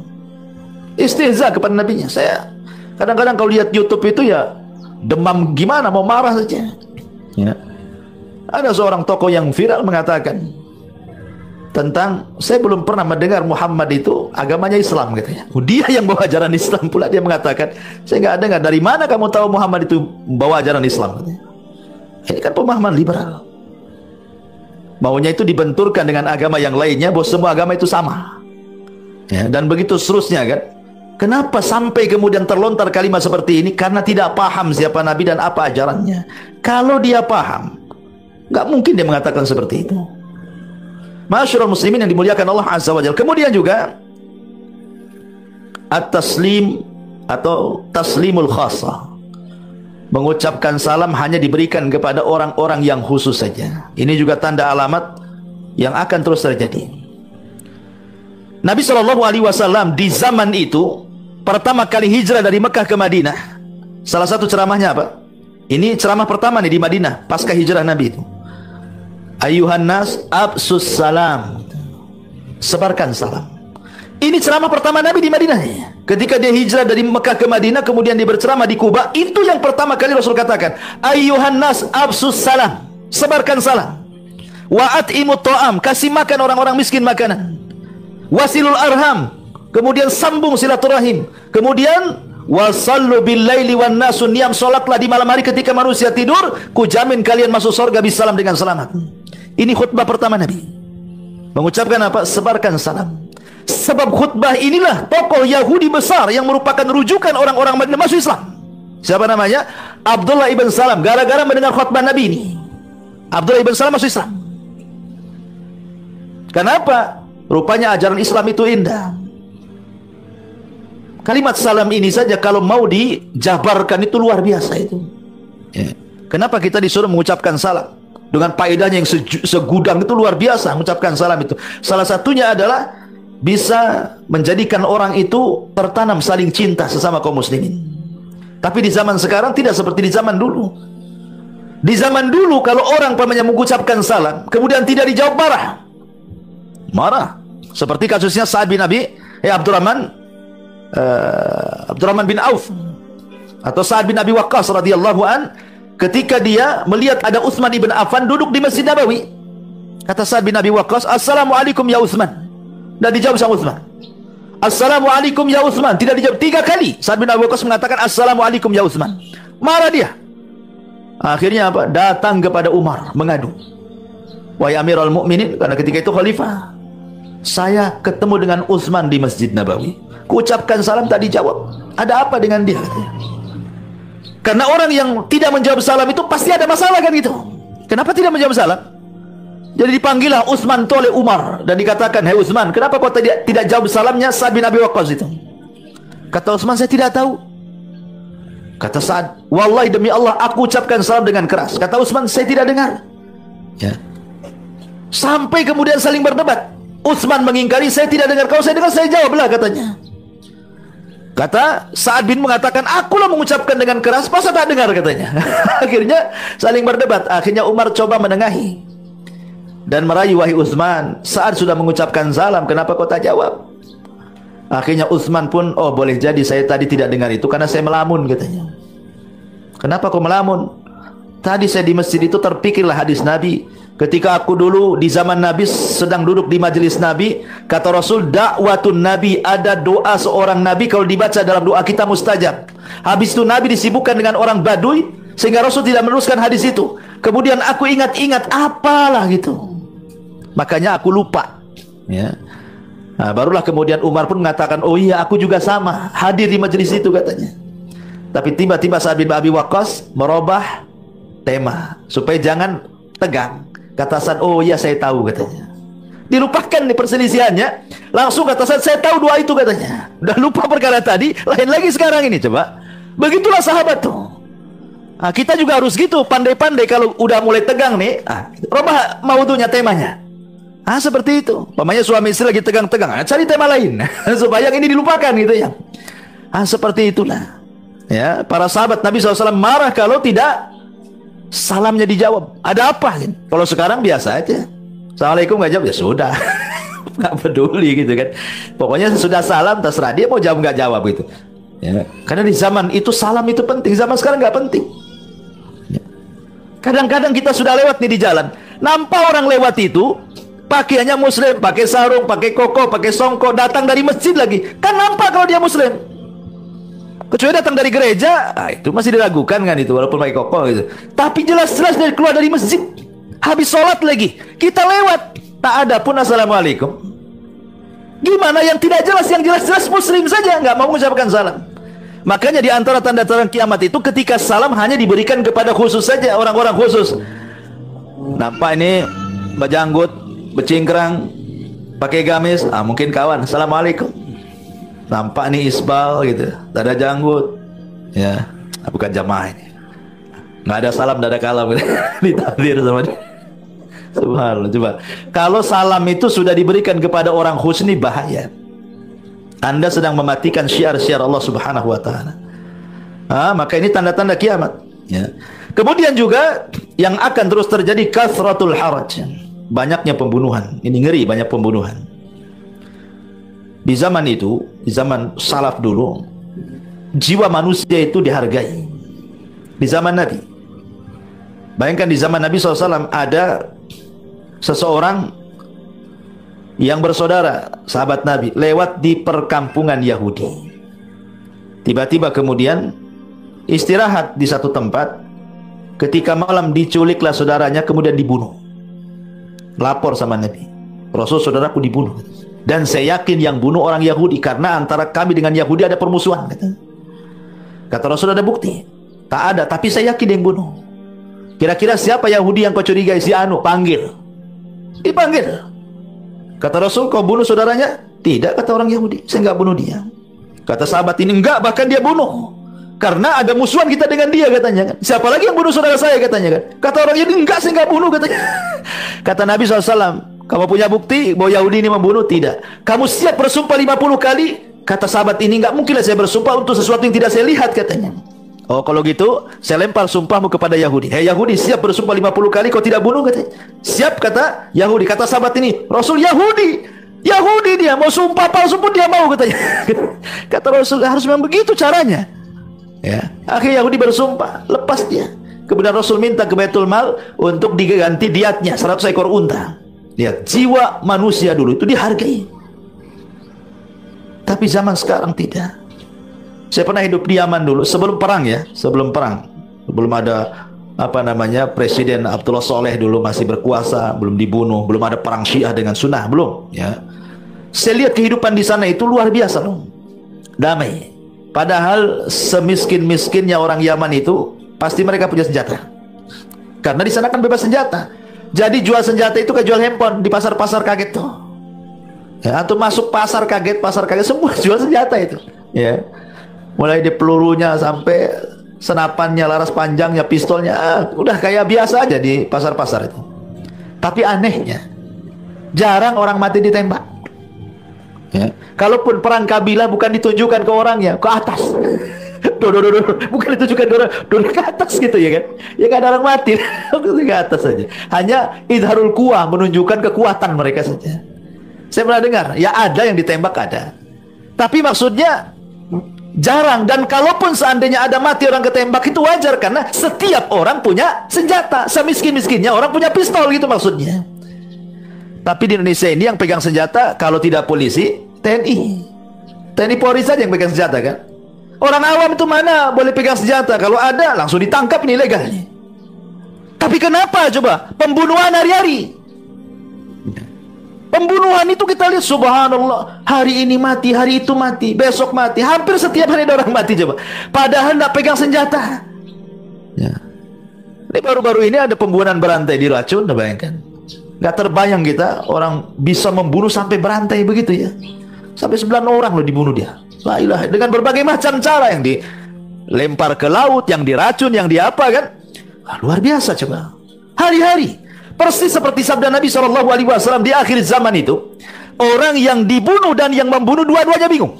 Istihza kepada nabinya. Saya kadang-kadang kalau lihat YouTube itu ya demam gimana, mau marah saja. Ya. Ada seorang tokoh yang viral mengatakan tentang, saya belum pernah mendengar Muhammad itu agamanya Islam katanya. Dia yang bawa ajaran Islam pula, dia mengatakan, saya nggak dengar. Dari mana kamu tahu Muhammad itu bawa ajaran Islam katanya. Ini kan pemahaman liberal. Maunya itu dibenturkan dengan agama yang lainnya, bahwa semua agama itu sama. Ya, dan begitu seterusnya kan. Kenapa sampai kemudian terlontar kalimat seperti ini? Karena tidak paham siapa Nabi dan apa ajarannya. Kalau dia paham, nggak mungkin dia mengatakan seperti itu. Ma'asyiral muslimin yang dimuliakan Allah Azza wa Jalla. Kemudian juga at-taslim atau taslimul khassa. Mengucapkan salam hanya diberikan kepada orang-orang yang khusus saja. Ini juga tanda alamat yang akan terus terjadi. Nabi SAW di zaman itu pertama kali hijrah dari Mekah ke Madinah. Salah satu ceramahnya apa? Ini ceramah pertama nih di Madinah pasca hijrah Nabi itu. Ayuhan nas absus salam. Sebarkan salam. Ini ceramah pertama Nabi di Madinah. Ketika dia hijrah dari Mekah ke Madinah, kemudian dia berceramah di Kuba, itu yang pertama kali Rasul katakan, Ayyuhan nas absus salam. Sebarkan salam. Wa at'imut ta'am, kasih makan orang-orang miskin makanan. Wasilul arham, kemudian sambung silaturahim. Kemudian wasallu bil laili wan nasun niyam, salatlah di malam hari ketika manusia tidur, ku jamin kalian masuk surga bisalam dengan selamat. Ini khutbah pertama Nabi. Mengucapkan apa? Sebarkan salam. Sebab khutbah inilah tokoh Yahudi besar yang merupakan rujukan orang-orang Madinah masuk Islam. Siapa namanya? Abdullah ibn Salam. Gara-gara mendengar khutbah Nabi ini, Abdullah ibn Salam masuk Islam. Kenapa? Rupanya ajaran Islam itu indah. Kalimat salam ini saja kalau mau dijabarkan itu luar biasa itu. Ya. Kenapa kita disuruh mengucapkan salam? Dengan faedahnya yang segudang itu luar biasa mengucapkan salam itu. Salah satunya adalah bisa menjadikan orang itu tertanam saling cinta sesama kaum muslimin. Tapi di zaman sekarang tidak seperti di zaman dulu. Di zaman dulu kalau orang mengucapkan salam kemudian tidak dijawab, marah. Seperti kasusnya Sa'ad bin Abdurrahman bin Auf atau Sa'ad bin Abi Waqqas radhiyallahu an, ketika dia melihat ada Utsman ibn Affan duduk di Masjid Nabawi. Kata Sa'ad bin Abi Waqqas, "Assalamualaikum ya Utsman." Tidak dijawab sama Utsman. Assalamualaikum ya Utsman. Tidak dijawab 3 kali. Sa'ad bin Abi Waqqas mengatakan Assalamualaikum ya Utsman. Marah dia. Akhirnya apa? Datang kepada Umar mengadu. Wahai Amirul Mukminin, karena ketika itu khalifah, saya ketemu dengan Utsman di Masjid Nabawi. Kuucapkan salam tak dijawab. Ada apa dengan dia? Karena orang yang tidak menjawab salam itu pasti ada masalah kan gitu. Kenapa tidak menjawab salam? Jadi dipanggillah Utsman oleh Umar dan dikatakan, "Hei Utsman, kenapa kau tidak jawab salamnya Sa'ad bin Abi Waqqas itu?" Kata Utsman, "Saya tidak tahu." Kata Sa'ad, "Wallahi demi Allah aku ucapkan salam dengan keras." Kata Utsman, "Saya tidak dengar." Ya. Sampai kemudian saling berdebat. Utsman mengingkari, "Saya tidak dengar." "Kalau saya dengar saya jawablah," katanya. Kata Sa'ad bin mengatakan, "Akulah mengucapkan dengan keras, masa tak dengar?" katanya. Akhirnya saling berdebat. Akhirnya Umar coba menengahi dan merayu, "Wahai Utsman, Sa'ad sudah mengucapkan salam, kenapa kau tak jawab?" Akhirnya Utsman pun, "Oh boleh jadi saya tadi tidak dengar itu karena saya melamun," katanya. "Kenapa kau melamun?" "Tadi saya di masjid itu terpikirlah hadis Nabi. Ketika aku dulu di zaman Nabi sedang duduk di majelis Nabi, kata Rasul, dakwatun Nabi, ada doa seorang Nabi kalau dibaca dalam doa kita mustajab. Habis itu Nabi disibukkan dengan orang Baduy sehingga Rasul tidak meneruskan hadis itu. Kemudian aku ingat-ingat apalah gitu. Makanya aku lupa." Ya. Nah, barulah kemudian Umar pun mengatakan, "Oh iya, aku juga sama, hadir di majelis itu," katanya. Tapi tiba-tiba Sa'ad bin Abi Waqqas merubah tema supaya jangan tegang. Kata Sa'ad, "Oh iya saya tahu," katanya. Dilupakan nih perselisihannya. Langsung kata Sa'ad, "Saya tahu doa itu," katanya. Udah lupa perkara tadi, lain lagi sekarang ini. Coba. Begitulah sahabat tuh. Nah, kita juga harus gitu, pandai-pandai kalau udah mulai tegang nih, rubah maudunya, temanya. Seperti itu. Pamannya suami istri lagi tegang-tegang, cari tema lain supaya yang ini dilupakan gitu ya. Seperti itulah. Ya, para sahabat Nabi SAW marah kalau tidak salamnya dijawab. Ada apa? Gitu. Kalau sekarang biasa aja. Assalamualaikum nggak jawab, ya sudah. Nggak peduli gitu kan. Pokoknya sudah salam, terserah dia mau jawab nggak jawab gitu. Ya. Karena di zaman itu salam itu penting. Zaman sekarang nggak penting. Ya. Kadang-kadang kita sudah lewat nih di jalan, nampak orang lewat itu pakaiannya muslim, pakai sarung, pakai koko, pakai songkok, datang dari masjid lagi, kan nampak kalau dia muslim. Kecuali datang dari gereja, itu masih diragukan kan itu, walaupun pakai koko gitu. Tapi jelas-jelas dari keluar dari masjid, habis sholat lagi, kita lewat, tak ada pun assalamualaikum. Gimana yang tidak jelas, yang jelas-jelas muslim saja nggak mau mengucapkan salam. Makanya di antara tanda-tanda kiamat itu ketika salam hanya diberikan kepada khusus saja, orang-orang khusus. Nampak ini bajanggut, becingkrang, pakai gamis, mungkin kawan, assalamualaikum. Nampak nih isbal gitu, dada janggut, ya, bukan jamaah ini. Nggak ada salam, dada kalam, ditakdir sama dia. Subhanallah, coba. Kalau salam itu sudah diberikan kepada orang husni, bahaya. Anda sedang mematikan syiar-syiar Allah Subhanahu wa Ta'ala. Maka ini tanda-tanda kiamat. Ya. Kemudian juga yang akan terus terjadi kathratul haraj, banyaknya pembunuhan. Ini ngeri, banyak pembunuhan. Di zaman itu, di zaman salaf dulu, jiwa manusia itu dihargai. Di zaman Nabi, bayangkan di zaman Nabi SAW ada seseorang yang bersaudara, sahabat Nabi, lewat di perkampungan Yahudi. Tiba-tiba kemudian istirahat di satu tempat. Ketika malam diculiklah saudaranya, kemudian dibunuh. Lapor sama Nabi, Rasul, saudaraku dibunuh. Dan saya yakin yang bunuh orang Yahudi, karena antara kami dengan Yahudi ada permusuhan. Kata Rasul, ada bukti? Tak ada, tapi saya yakin yang bunuh. Kira-kira siapa Yahudi yang kau curigai? Si Anu, panggil. Dipanggil. Kata Rasul, kau bunuh saudaranya? Tidak, kata orang Yahudi, saya nggak bunuh dia. Kata sahabat ini, enggak, bahkan dia bunuh. Karena ada musuhan kita dengan dia, katanya kan. Siapa lagi yang bunuh saudara saya, katanya kan. Kata orang Yahudi, enggak, saya nggak bunuh, katanya. Kata Nabi SAW, kamu punya bukti bahwa Yahudi ini membunuh? Tidak. Kamu siap bersumpah 50 kali? Kata sahabat ini, enggak mungkinlah saya bersumpah untuk sesuatu yang tidak saya lihat, katanya. Oh, kalau gitu saya lempar sumpahmu kepada Yahudi. Hei Yahudi, siap bersumpah 50 kali kau tidak bunuh, katanya. Siap, kata Yahudi. Kata sahabat ini, Rasul, Yahudi dia mau sumpah palsu pun dia mau, katanya. Kata Rasul, harus memang begitu caranya. Ya, akhirnya Yahudi bersumpah, lepas dia. Kemudian Rasul minta ke Baitul Mal untuk diganti diatnya 100 ekor unta. Lihat, jiwa manusia dulu itu dihargai. Tapi zaman sekarang tidak. Saya pernah hidup di Yaman dulu, sebelum perang ya, sebelum ada Presiden Abdullah Soleh dulu masih berkuasa, belum dibunuh, belum ada perang Syiah dengan Sunnah, belum ya. Saya lihat kehidupan di sana itu luar biasa loh, damai. Padahal semiskin-miskinnya orang Yaman itu pasti mereka punya senjata, karena di sana kan bebas senjata. Jadi jual senjata itu kayak jual handphone di pasar-pasar kaget tuh. Ya, atau masuk pasar kaget semua jual senjata itu. Ya. Mulai di pelurunya sampai senapannya, laras panjangnya, pistolnya, udah kayak biasa aja di pasar-pasar itu. Tapi anehnya, jarang orang mati ditembak. Ya. Kalaupun perang kabilah bukan ditunjukkan ke orangnya, ke atas. Bukan ditunjukkan ke orang, ke atas gitu ya kan. Ya kan ada orang mati, ke atas saja. Hanya idharul quwah, menunjukkan kekuatan mereka saja. Saya pernah dengar, ya ada yang ditembak, ada. Tapi maksudnya jarang, dan kalaupun seandainya ada mati orang ketembak itu wajar, karena setiap orang punya senjata. Semiskin-miskinnya orang punya pistol gitu maksudnya. Tapi di Indonesia ini yang pegang senjata kalau tidak polisi, TNI Polri saja yang pegang senjata kan. Orang awam itu mana boleh pegang senjata? Kalau ada langsung ditangkap, ini legal. Tapi kenapa coba pembunuhan hari-hari? Pembunuhan itu kita lihat, subhanallah, hari ini mati, hari itu mati, besok mati, hampir setiap hari ada orang mati coba. Padahal tidak pegang senjata. Ya. Ini baru-baru ini ada pembunuhan berantai diracun, bayangkan. Gak terbayang kita orang bisa membunuh sampai berantai begitu ya. Sampai 9 orang loh dibunuh dia. La ilaha, dengan berbagai macam cara, yang dilempar ke laut, yang diracun, yang diapa kan. Luar biasa coba. Hari-hari. Persis seperti sabda Nabi SAW di akhir zaman itu, orang yang dibunuh dan yang membunuh dua-duanya bingung.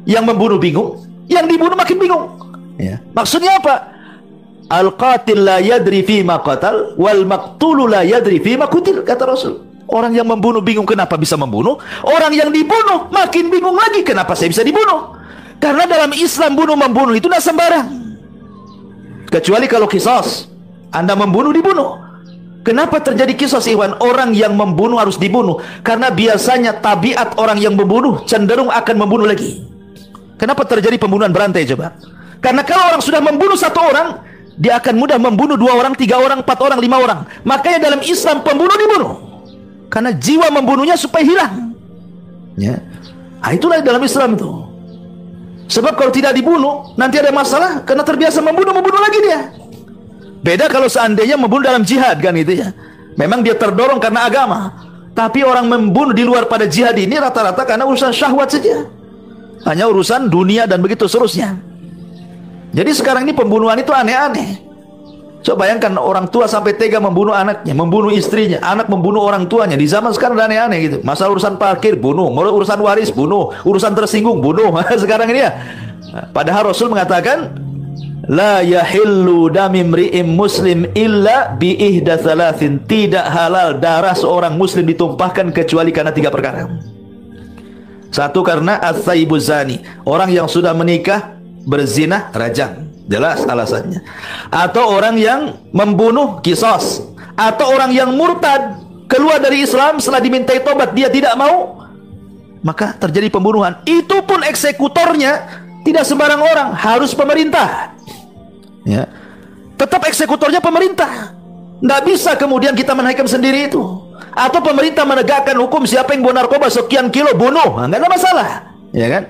Yang membunuh bingung, yang dibunuh makin bingung. Ya. Maksudnya apa? Al-qatil la yadri fima qatal wal maqtulu la yadri fima qutil, kata Rasul. Orang yang membunuh bingung kenapa bisa membunuh, orang yang dibunuh makin bingung lagi kenapa saya bisa dibunuh. Karena dalam Islam bunuh-membunuh itu tidak sembarang. Kecuali kalau kisos, Anda membunuh dibunuh. Kenapa terjadi kisos, Ikhwan? Orang yang membunuh harus dibunuh karena biasanya tabiat orang yang membunuh cenderung akan membunuh lagi. Kenapa terjadi pembunuhan berantai coba? Karena kalau orang sudah membunuh satu orang, dia akan mudah membunuh 2 orang, 3 orang, 4 orang, 5 orang. Makanya dalam Islam pembunuh dibunuh karena jiwa membunuhnya supaya hilang, ya. Nah, itulah dalam Islam itu. Sebab kalau tidak dibunuh nanti ada masalah karena terbiasa membunuh lagi dia. Beda kalau seandainya membunuh dalam jihad, kan itu ya. Memang dia terdorong karena agama. Tapi orang membunuh di luar pada jihad ini rata-rata karena urusan syahwat saja. Hanya urusan dunia dan begitu seterusnya. Jadi sekarang ini pembunuhan itu aneh-aneh. Coba bayangkan orang tua sampai tega membunuh anaknya, membunuh istrinya, anak membunuh orang tuanya. Di zaman sekarang aneh-aneh gitu. Masalah urusan parkir bunuh, urusan waris bunuh, urusan tersinggung bunuh. Sekarang ini ya. Padahal Rasul mengatakan, la yahillu damimri'im muslim illa bi ihda thalathin. Tidak halal darah seorang muslim ditumpahkan kecuali karena 3 perkara. Satu, karena as-sayyibuz zani, orang yang sudah menikah berzina rajam. Jelas alasannya. Atau orang yang membunuh kisos. Atau orang yang murtad, keluar dari Islam setelah dimintai tobat dia tidak mau, maka terjadi pembunuhan. Itu pun eksekutornya tidak sembarang orang, harus pemerintah, ya. Tetap eksekutornya pemerintah. Tidak bisa kemudian kita menaikkan sendiri itu. Atau pemerintah menegakkan hukum, siapa yang bawa narkoba sekian kilo bunuh, nggak ada masalah, ya kan?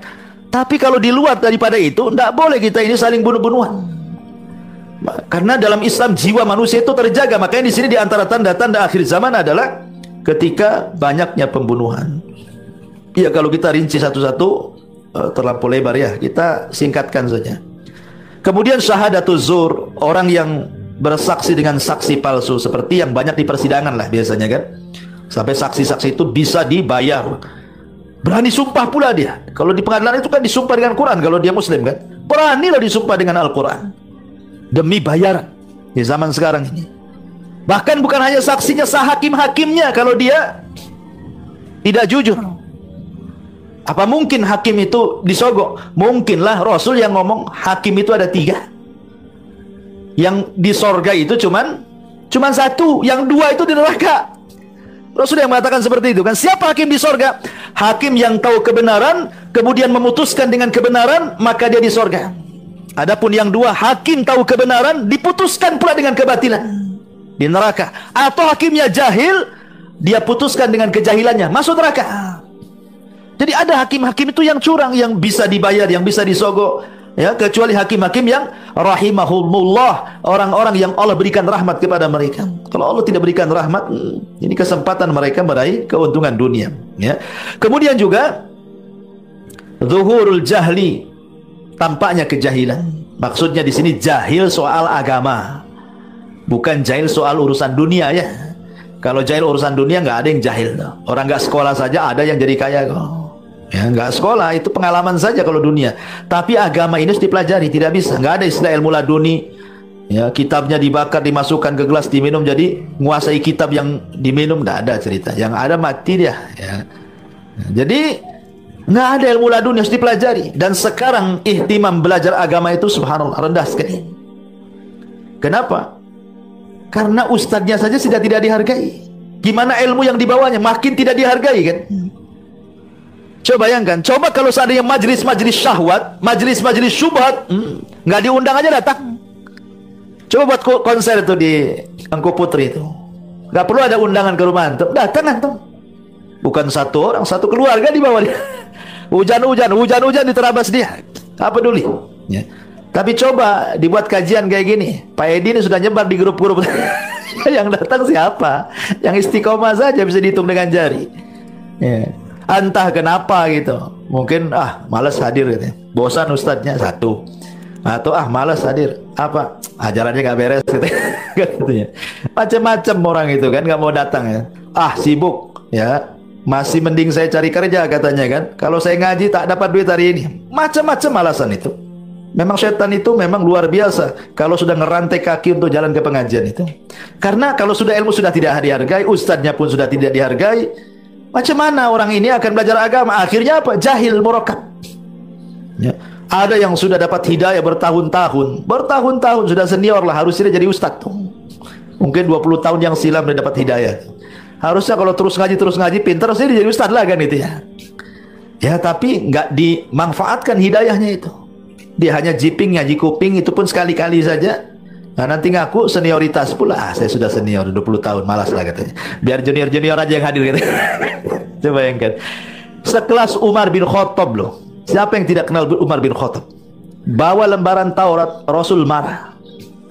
Tapi kalau di luar daripada itu, tidak boleh kita ini saling bunuh-bunuhan. Karena dalam Islam jiwa manusia itu terjaga. Makanya di sini di antara tanda-tanda akhir zaman adalah ketika banyaknya pembunuhan. Ya, kalau kita rinci satu-satu terlampau lebar ya. Kita singkatkan saja. Kemudian syahadatuz zur, orang yang bersaksi dengan saksi palsu, seperti yang banyak di persidangan lah biasanya kan. Sampai saksi-saksi itu bisa dibayar. Berani sumpah pula dia. Kalau di pengadilan itu kan disumpah dengan Quran kalau dia muslim kan. Beranilah disumpah dengan Al-Quran demi bayaran di zaman sekarang ini. Bahkan bukan hanya saksinya, hakim-hakimnya kalau dia tidak jujur. Apa mungkin hakim itu disogok? Mungkinlah. Rasul yang ngomong hakim itu ada 3. Yang di sorga itu cuman 1, yang 2 itu di neraka. Rasul yang mengatakan seperti itu kan. Siapa hakim di sorga? Hakim yang tahu kebenaran kemudian memutuskan dengan kebenaran, maka dia di sorga. Adapun yang 2, hakim tahu kebenaran diputuskan pula dengan kebatilan, di neraka. Atau hakimnya jahil, dia putuskan dengan kejahilannya, masuk neraka. Jadi ada hakim-hakim itu yang curang, yang bisa dibayar, yang bisa disogok, ya, kecuali hakim-hakim yang rahimahumullah, orang-orang yang Allah berikan rahmat kepada mereka. Kalau Allah tidak berikan rahmat, ini kesempatan mereka meraih keuntungan dunia, ya. Kemudian juga zuhurul jahli, tampaknya kejahilan. Maksudnya di sini jahil soal agama, bukan jahil soal urusan dunia ya. Kalau jahil urusan dunia nggak ada yang jahil. Orang nggak sekolah saja ada yang jadi kaya kok. Ya, nggak sekolah itu pengalaman saja kalau dunia. Tapi agama ini harus dipelajari, tidak bisa. Nggak ada istilah ilmu laduni. Ya, kitabnya dibakar, dimasukkan ke gelas, diminum, jadi menguasai kitab yang diminum, nggak ada cerita. Yang ada mati dia. Ya. Jadi nggak ada ilmu laduni, harus dipelajari. Dan sekarang ihtimam belajar agama itu subhanallah rendah sekali. Kenapa? Karena ustadznya saja sudah tidak dihargai. Gimana ilmu yang dibawanya? Makin tidak dihargai kan? Coba bayangkan, coba kalau seandainya majelis-majelis syahwat, majelis-majelis syubhat, nggak diundang aja datang. Coba buat konser itu di Angko Putri itu, nggak perlu ada undangan ke rumah antum, datang antum. Bukan satu orang, satu keluarga dibawa dia. Hujan-hujan diterabas dia. Apa peduli? Ya. Tapi coba dibuat kajian kayak gini, Pak Edi ini sudah nyebar di grup-grup. Yang datang siapa? Yang istiqomah saja bisa dihitung dengan jari. Ya. Entah kenapa gitu, mungkin malas hadir gitu. Bosan ustadznya satu, atau malas hadir, apa ajarannya nggak beres gitu. Katanya macam-macam orang itu kan nggak mau datang ya. Sibuk ya, masih mending saya cari kerja katanya kan. Kalau saya ngaji tak dapat duit hari ini, macam-macam alasan itu Memang setan itu memang luar biasa kalau sudah ngerantai kaki untuk jalan ke pengajian itu. Karena kalau sudah ilmu sudah tidak dihargai, ustadznya pun sudah tidak dihargai, macam mana orang ini akan belajar agama? Akhirnya apa? Jahil murakkab. Ya. Ada yang sudah dapat hidayah bertahun-tahun sudah senior lah, harusnya jadi ustadz tuh. Mungkin 20 tahun yang silam dia dapat hidayah. Harusnya kalau terus ngaji pintar sih jadi ustadz lah kan itu ya. Ya tapi nggak dimanfaatkan hidayahnya itu. Dia hanya jiping, ngaji kuping, itu pun sekali-kali saja. Nah nanti ngaku senioritas pula. Saya sudah senior 20 tahun, malas lah katanya. Biar junior-junior aja yang hadir katanya. Coba bayangkan. Sekelas Umar bin Khattab loh. Siapa yang tidak kenal Umar bin Khattab? Bawa lembaran Taurat, Rasul marah.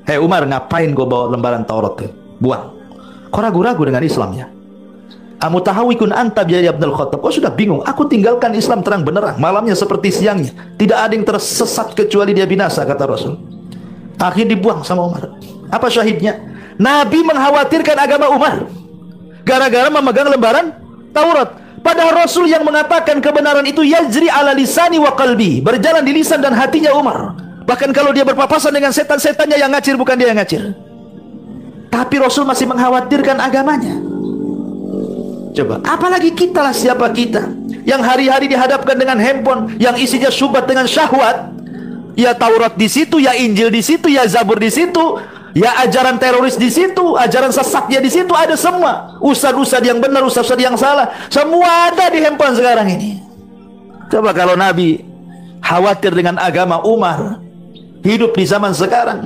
Hei Umar, ngapain kau bawa lembaran Taurat tuh? Buang. Kau ragu-ragu dengan Islamnya? Amutahawikun anta biya Ibnul Khattab. Kau sudah bingung. Aku tinggalkan Islam terang benerang, malamnya seperti siangnya. Tidak ada yang tersesat kecuali dia binasa, kata Rasul. Akhirnya dibuang sama Umar. Apa syahidnya? Nabi mengkhawatirkan agama Umar gara-gara memegang lembaran Taurat. Padahal Rasul yang mengatakan kebenaran itu yajri ala lisani wa qalbi, berjalan di lisan dan hatinya Umar. Bahkan kalau dia berpapasan dengan setan-setannya yang ngacir, bukan dia yang ngacir. Tapi Rasul masih mengkhawatirkan agamanya. Coba, apalagi kita lah, siapa kita yang hari-hari dihadapkan dengan handphone yang isinya syubhat dengan syahwat. Ya Taurat di situ, ya Injil di situ, ya Zabur di situ, ya ajaran teroris di situ, ajaran sesatnya di situ, ada semua. Ustadz-ustadz yang benar, ustadz-ustadz yang salah, semua ada di handphone sekarang ini. Coba kalau Nabi khawatir dengan agama Umar, hidup di zaman sekarang,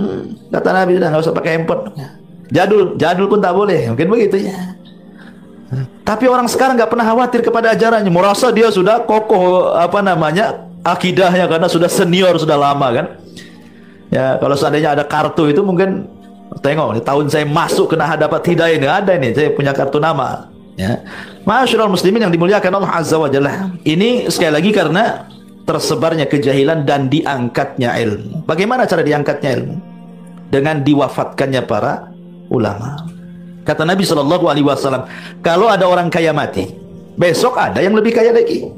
kata Nabi sudah nggak usah pakai handphone. Jadul pun tak boleh, mungkin begitu ya. Tapi orang sekarang nggak pernah khawatir kepada ajarannya, merasa dia sudah kokoh akidahnya karena sudah senior, sudah lama kan. Ya kalau seandainya ada kartu itu mungkin tengok tahun saya masuk kena dapat hidayah ini, ada ini saya punya kartu nama. Ya, Ma'asyiral muslimin yang dimuliakan Allah Azza wa Jalla. Ini sekali lagi karena tersebarnya kejahilan dan diangkatnya ilmu. Bagaimana cara diangkatnya ilmu? Dengan diwafatkannya para ulama. Kata Nabi SAW, kalau ada orang kaya mati, besok ada yang lebih kaya lagi.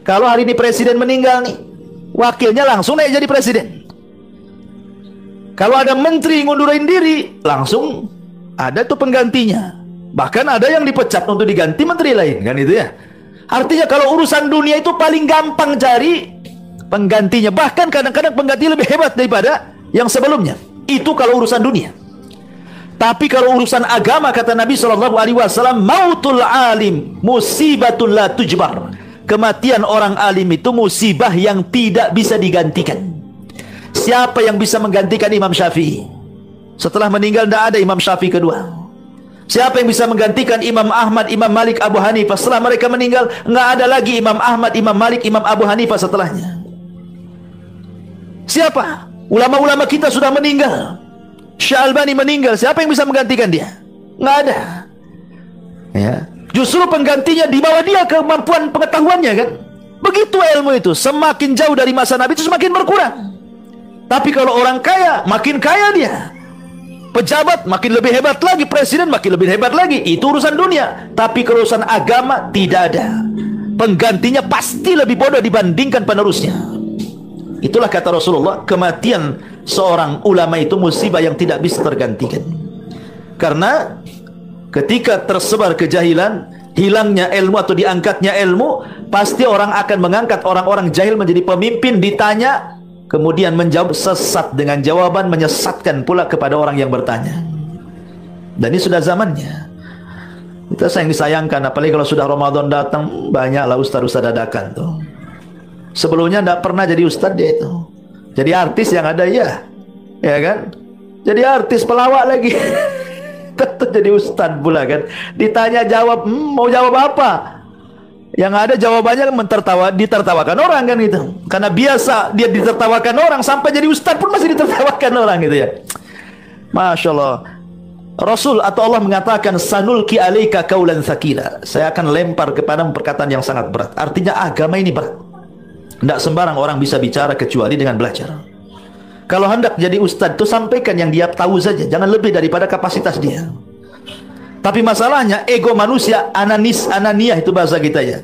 Kalau hari ini presiden meninggal nih, wakilnya langsung naik jadi presiden. Kalau ada menteri ngundurin diri, langsung ada tuh penggantinya. Bahkan ada yang dipecat untuk diganti menteri lain, kan itu ya. Artinya kalau urusan dunia itu paling gampang cari penggantinya. Bahkan kadang-kadang pengganti lebih hebat daripada yang sebelumnya. Itu kalau urusan dunia. Tapi kalau urusan agama, kata Nabi SAW, mautul alim musibatun la tujbar. Kematian orang alim itu musibah yang tidak bisa digantikan. Siapa yang bisa menggantikan Imam Syafi'i? Setelah meninggal tidak ada Imam Syafi'i kedua. Siapa yang bisa menggantikan Imam Ahmad, Imam Malik, Abu Hanifah? Setelah mereka meninggal, nggak ada lagi Imam Ahmad, Imam Malik, Imam Abu Hanifah setelahnya. Siapa? Ulama-ulama kita sudah meninggal. Syekh Albani meninggal, siapa yang bisa menggantikan dia? Nggak ada. Ya. Justru penggantinya di bawah dia kemampuan pengetahuannya kan. Begitu ilmu itu, semakin jauh dari masa Nabi itu semakin berkurang. Tapi kalau orang kaya, makin kaya dia. Pejabat makin lebih hebat lagi, presiden makin lebih hebat lagi. Itu urusan dunia. Tapi kalau urusan agama tidak ada. Penggantinya pasti lebih bodoh dibandingkan penerusnya. Itulah kata Rasulullah, kematian seorang ulama itu musibah yang tidak bisa tergantikan. Karena ketika tersebar kejahilan, hilangnya ilmu atau diangkatnya ilmu, pasti orang akan mengangkat orang-orang jahil menjadi pemimpin, ditanya, kemudian menjawab sesat dengan jawaban menyesatkan pula kepada orang yang bertanya. Dan ini sudah zamannya. Kita sayang disayangkan, apalagi kalau sudah Ramadan datang, banyaklah ustaz-ustaz dadakan tuh. Sebelumnya tidak pernah jadi ustaz dia itu. Jadi artis yang ada ya kan? Jadi artis pelawak lagi. Tetap jadi ustaz pula kan. Ditanya jawab, mau jawab apa? Yang ada jawabannya ditertawakan orang kan gitu. Karena biasa dia ditertawakan orang, sampai jadi ustaz pun masih ditertawakan orang gitu ya. Masya Allah. Rasul atau Allah mengatakan, sanulki alaika kaulan tsaqila. Saya akan lempar kepadamu perkataan yang sangat berat. Artinya agama ini berat. Tidak sembarang orang bisa bicara kecuali dengan belajar. Kalau hendak jadi ustadz itu sampaikan yang dia tahu saja, jangan lebih daripada kapasitas dia. Tapi masalahnya ego manusia, ananiyah itu bahasa kita ya.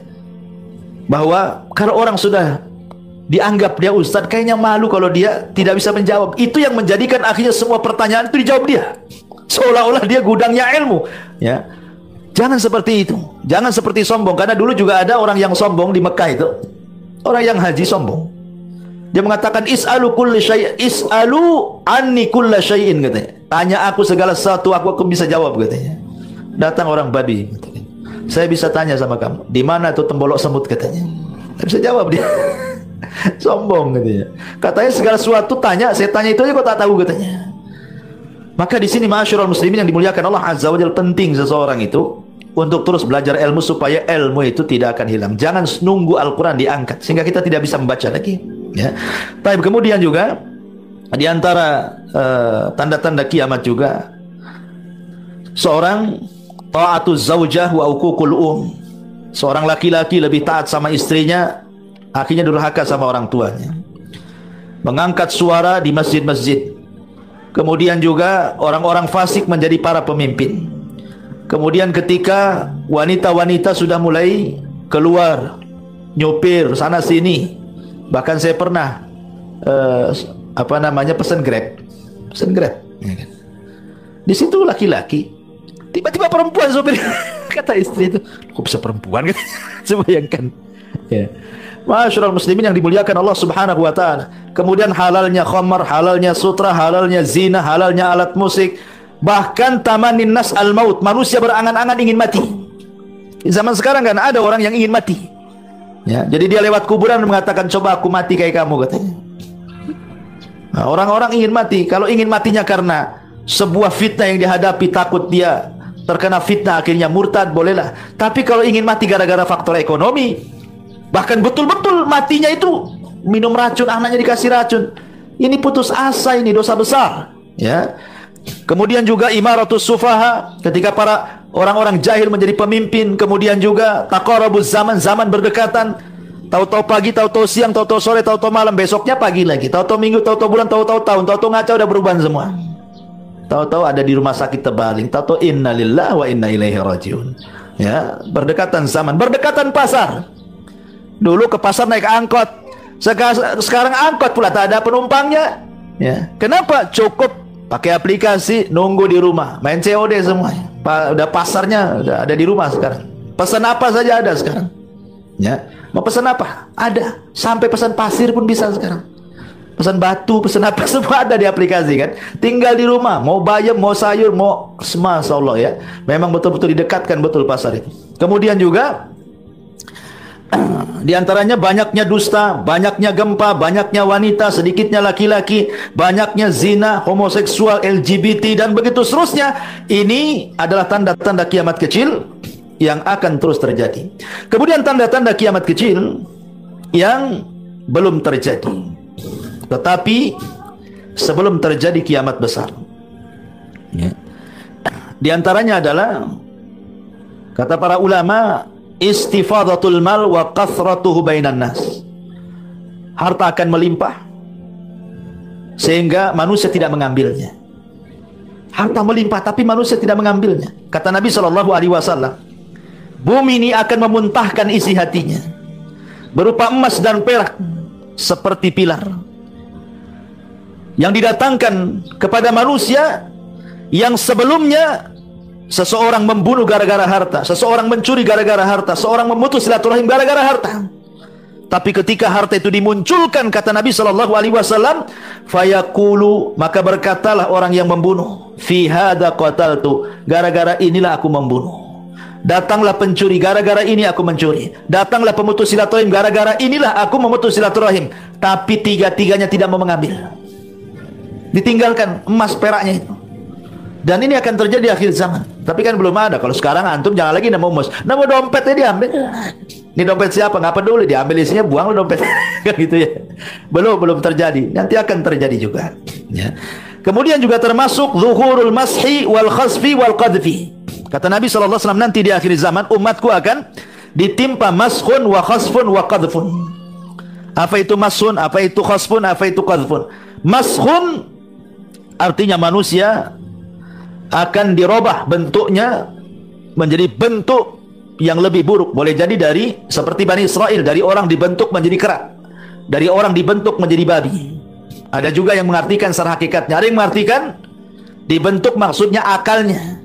Bahwa kalau orang sudah dianggap dia ustadz, kayaknya malu kalau dia tidak bisa menjawab. Itu yang menjadikan akhirnya semua pertanyaan itu dijawab dia, seolah-olah dia gudangnya ilmu. Ya, jangan seperti itu, jangan seperti sombong. Karena dulu juga ada orang yang sombong di Mekah itu, orang yang haji sombong. Dia mengatakan is'alu kulli syai', is'alu anni kulla syai'in, katanya. Tanya aku segala sesuatu, aku bisa jawab, katanya. Datang orang Badui, katanya. Saya bisa tanya sama kamu, di mana itu tembolok semut, katanya. Tidak bisa jawab dia. Sombong, katanya. Katanya segala sesuatu tanya, saya tanya itu aja kok tak tahu, katanya. Maka di sini ma'asyiral muslimin yang dimuliakan Allah Azza wa Jalla, penting seseorang itu untuk terus belajar ilmu supaya ilmu itu tidak akan hilang. Jangan nunggu Al-Quran diangkat sehingga kita tidak bisa membaca lagi. Ya. Tapi kemudian juga di antara tanda-tanda kiamat juga seorang ta'atuz zaujah wa uququl seorang laki-laki lebih taat sama istrinya, akhirnya durhaka sama orang tuanya. Mengangkat suara di masjid-masjid. Kemudian juga orang-orang fasik menjadi para pemimpin. Kemudian ketika wanita-wanita sudah mulai keluar nyopir sana sini, bahkan saya pernah pesan Grab, ya kan? Di situ laki-laki, tiba-tiba perempuan sopir. Kata istri itu, kok bisa perempuan? Coba bayangkan. Ya. Ma'asyiral muslimin yang dimuliakan Allah Subhanahu wa taala. Kemudian halalnya khamar, halalnya sutra, halalnya zina, halalnya alat musik. Bahkan tamanin nas al-maut, manusia berangan-angan ingin mati. Di zaman sekarang kan ada orang yang ingin mati. Ya, jadi dia lewat kuburan mengatakan, coba aku mati kayak kamu, katanya. Nah, orang-orang ingin mati. Kalau ingin matinya karena sebuah fitnah yang dihadapi, takut dia terkena fitnah akhirnya murtad, bolehlah. Tapi kalau ingin mati gara-gara faktor ekonomi, bahkan betul-betul matinya itu minum racun, anaknya dikasih racun, ini putus asa, ini dosa besar. Ya. Kemudian juga imaratus sufaha, ketika para orang-orang jahil menjadi pemimpin. Kemudian juga taqarabuz zaman, zaman berdekatan. Tahu-tahu pagi, tahu-tahu siang, tahu-tahu sore, tahu-tahu malam, besoknya pagi lagi, tahu-tahu minggu, tahu-tahu bulan, tahu-tahu tahun, tahu-tahu ngaca udah berubah semua. Tahu-tahu ada di rumah sakit terbaling, tahu-tahu inna lillahi wa inna ilaihi rajiun. Ya, berdekatan zaman, berdekatan pasar. Dulu ke pasar naik angkot, sekarang angkot pula tak ada penumpangnya. Ya, kenapa? Cukup pakai aplikasi, nunggu di rumah, main COD semuanya. Udah pasarnya udah ada di rumah sekarang. Pesan apa saja ada sekarang. Ya, mau pesan apa? Ada. Sampai pesan pasir pun bisa sekarang. Pesan batu, pesan apa, semua ada di aplikasi kan. Tinggal di rumah, mau bayam, mau sayur, mau Masya Allah ya. Memang betul-betul didekatkan betul pasar itu. Kemudian juga di antaranya banyaknya dusta, banyaknya gempa, banyaknya wanita, sedikitnya laki-laki, banyaknya zina, homoseksual, LGBT, dan begitu seterusnya. Ini adalah tanda-tanda kiamat kecil yang akan terus terjadi. Kemudian tanda-tanda kiamat kecil yang belum terjadi, tetapi sebelum terjadi kiamat besar. Ya. Di antaranya adalah, kata para ulama, istifadatul mal wa kathratuhu bainan nas. Harta akan melimpah sehingga manusia tidak mengambilnya. Harta melimpah tapi manusia tidak mengambilnya. Kata Nabi SAW, bumi ini akan memuntahkan isi hatinya berupa emas dan perak seperti pilar yang didatangkan kepada manusia yang sebelumnya seseorang membunuh gara-gara harta, seseorang mencuri gara-gara harta, seorang memutus silaturahim gara-gara harta. Tapi ketika harta itu dimunculkan, kata Nabi SAW, fayaqulu, maka berkatalah orang yang membunuh, fi hadza qataltu, gara-gara inilah aku membunuh. Datanglah pencuri, gara-gara ini aku mencuri. Datanglah pemutus silaturahim, gara-gara inilah aku memutus silaturahim. Tapi tiga-tiganya tidak mau mengambil, ditinggalkan emas peraknya itu. Dan ini akan terjadi di akhir zaman. Tapi kan belum ada. Kalau sekarang antum jangan lagi nemu emas, nemu dompetnya diambil. Ini dompet siapa? Nggak peduli, diambil isinya, buang dompet. Kan gitu ya. Belum terjadi. Nanti akan terjadi juga. Ya. Kemudian juga termasuk zuhurul mashi wal khasfi wal qadfi. Kata Nabi SAW, nanti di akhir zaman umatku akan ditimpa mashun wa khasfun wa qadfun. Apa itu mashun? Apa itu khasfun? Apa itu qadfun? Mashun artinya manusia akan dirubah bentuknya menjadi bentuk yang lebih buruk. Boleh jadi dari seperti Bani Israel, dari orang dibentuk menjadi kera. dari orang dibentuk menjadi babi. Ada juga yang mengartikan secara hakikatnya. Ada yang mengartikan dibentuk maksudnya akalnya.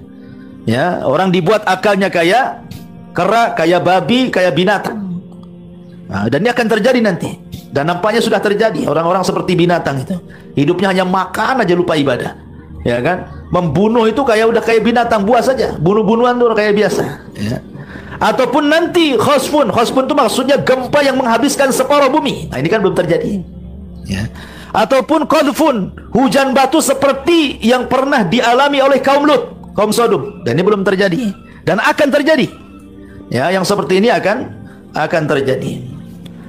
Ya, orang dibuat akalnya kayak kera, kayak babi, kayak binatang. Nah, dan ini akan terjadi nanti. Dan nampaknya sudah terjadi. Orang-orang seperti binatang itu. Hidupnya hanya makan aja, lupa ibadah. Ya kan? Membunuh itu udah kayak binatang buas saja. Bunuh-bunuhan itu kayak biasa. Ya. Ataupun nanti khosfun. Khosfun itu maksudnya gempa yang menghabiskan separuh bumi. Nah, ini kan belum terjadi. Ya. Ataupun qadhfun, hujan batu seperti yang pernah dialami oleh kaum Lut, kaum Sodom. Dan ini belum terjadi. Dan akan terjadi. Ya, yang seperti ini akan terjadi.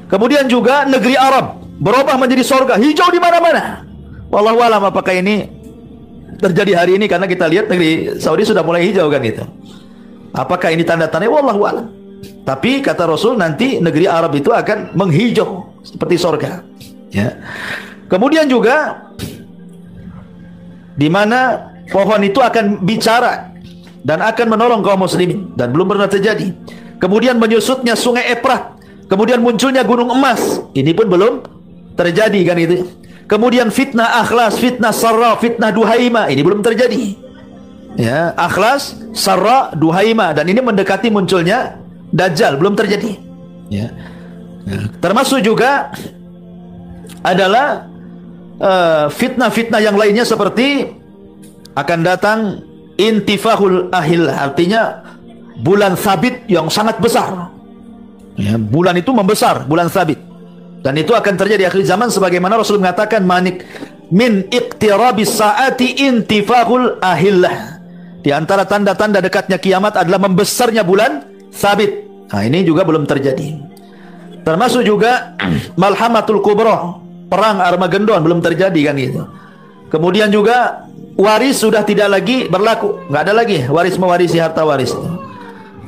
Kemudian juga negeri Arab berubah menjadi surga, hijau di mana-mana. Wallahu alam apakah ini terjadi hari ini, karena kita lihat negeri Saudi sudah mulai hijau kan itu. Apakah ini tanda-tanda? Wallahu alam. Tapi kata Rasul nanti negeri Arab itu akan menghijau seperti surga. Ya. Kemudian juga di mana pohon itu akan bicara dan akan menolong kaum muslimin, dan belum pernah terjadi. Kemudian menyusutnya sungai Efrat, kemudian munculnya gunung emas, ini pun belum terjadi kan itu. Kemudian fitnah Akhlas, fitnah Sarra, fitnah Duhaima, ini belum terjadi. Ya, Akhlas, Sarra, Duhaima, dan ini mendekati munculnya Dajjal, belum terjadi. Ya. Termasuk juga adalah fitnah-fitnah yang lainnya seperti akan datang intifahul ahil, artinya bulan sabit yang sangat besar. Ya, bulan itu membesar, bulan sabit. Dan itu akan terjadi akhir zaman, sebagaimana Rasul mengatakan manik min iqtirabis saati intifahul ahillah. Di antara tanda-tanda dekatnya kiamat adalah membesarnya bulan sabit. Nah, ini juga belum terjadi. Termasuk juga malhamatul kubra, perang Armageddon, belum terjadi kan itu. Kemudian juga waris sudah tidak lagi berlaku, nggak ada lagi waris mewarisi harta waris.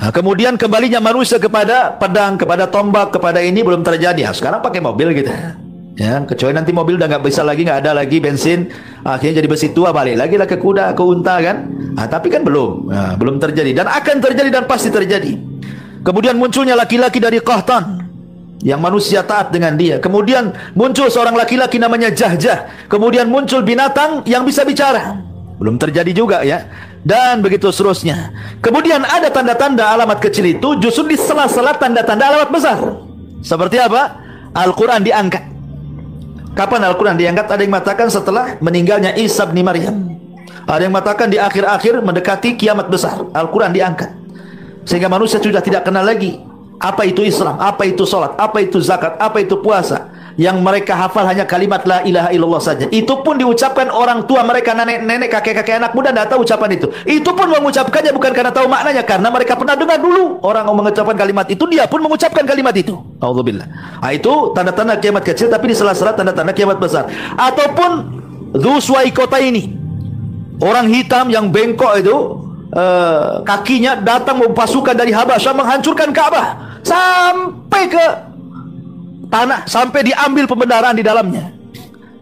Nah, kemudian kembalinya manusia kepada pedang, kepada tombak, kepada ini belum terjadi. Nah, sekarang pakai mobil gitu. Ya, kecuali nanti mobil udah nggak bisa lagi, nggak ada lagi bensin, akhirnya jadi besi tua, balik lagi lah ke kuda, ke unta kan. Nah, tapi kan belum terjadi, dan akan terjadi dan pasti terjadi. Kemudian munculnya laki-laki dari Qahtan yang manusia taat dengan dia. Kemudian muncul seorang laki-laki namanya Jahjah. Kemudian muncul binatang yang bisa bicara. Belum terjadi juga ya. Dan begitu seterusnya. Kemudian ada tanda-tanda alamat kecil itu justru di sela-sela tanda-tanda alamat besar. Seperti apa? Al-Quran diangkat. Kapan Al-Quran diangkat? Ada yang mengatakan setelah meninggalnya Isa bin Maryam. Ada yang mengatakan di akhir-akhir mendekati kiamat besar, Al-Quran diangkat. Sehingga manusia sudah tidak kenal lagi apa itu Islam, apa itu sholat, apa itu zakat, apa itu puasa. Yang mereka hafal hanya kalimat la ilaha illallah saja. Itu pun diucapkan orang tua mereka, nenek-nenek, kakek-kakek, anak muda tidak tahu ucapan itu. Itu pun mengucapkannya bukan karena tahu maknanya, karena mereka pernah dengar dulu orang mengucapkan kalimat itu, dia pun mengucapkan kalimat itu. Auzubillah. Nah, itu tanda-tanda kiamat kecil, tapi di sela-sela tanda-tanda kiamat besar. Ataupun Dzuswaikota ini, orang hitam yang bengkok itu, kakinya datang membawa pasukan dari Habasyah menghancurkan Ka'bah sampai ke tanah, sampai diambil pembenaran di dalamnya.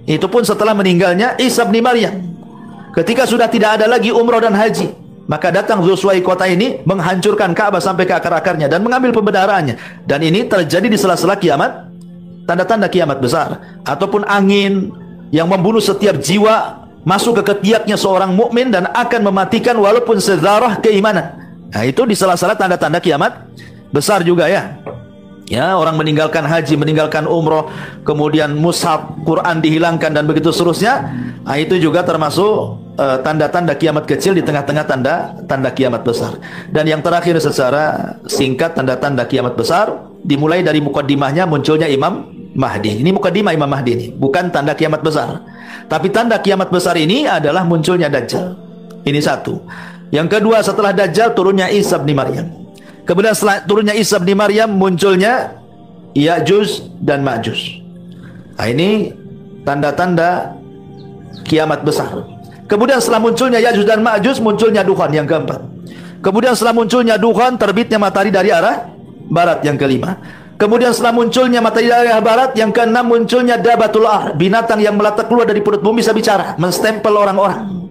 Itu pun setelah meninggalnya Isa bin Maryam. Ketika sudah tidak ada lagi umrah dan haji, maka datang Dzuswaikota ini menghancurkan Ka'bah sampai ke akar-akarnya dan mengambil pembenarannya. Dan ini terjadi di sela-sela kiamat, tanda-tanda kiamat besar. Ataupun angin yang membunuh setiap jiwa masuk ke ketiaknya seorang mukmin dan akan mematikan walaupun sezarah keimanan. Nah, itu di sela-sela tanda-tanda kiamat besar juga ya. Ya, orang meninggalkan haji, meninggalkan umroh, kemudian mushaf Quran dihilangkan dan begitu seterusnya. Nah, itu juga termasuk tanda-tanda kiamat kecil di tengah-tengah tanda kiamat besar. Dan yang terakhir secara singkat tanda-tanda kiamat besar dimulai dari mukaddimahnya munculnya Imam Mahdi. Ini mukaddimah Imam Mahdi ini, bukan tanda kiamat besar. Tapi tanda kiamat besar ini adalah munculnya Dajjal. Ini satu. Yang kedua, setelah Dajjal turunnya Isa bin Maryam. Kemudian setelah turunnya Isa bin Maryam munculnya Ya'juj dan Ma'juj. Nah, ini tanda-tanda kiamat besar. Kemudian setelah munculnya Ya'juj dan Ma'juj munculnya Dukhan yang keempat. Kemudian setelah munculnya Dukhan terbitnya matahari dari arah barat yang kelima. Kemudian setelah munculnya matahari dari arah barat yang keenam munculnya Dabatul Ar, binatang yang meletak keluar dari perut bumi bisa bicara, menstempel orang-orang.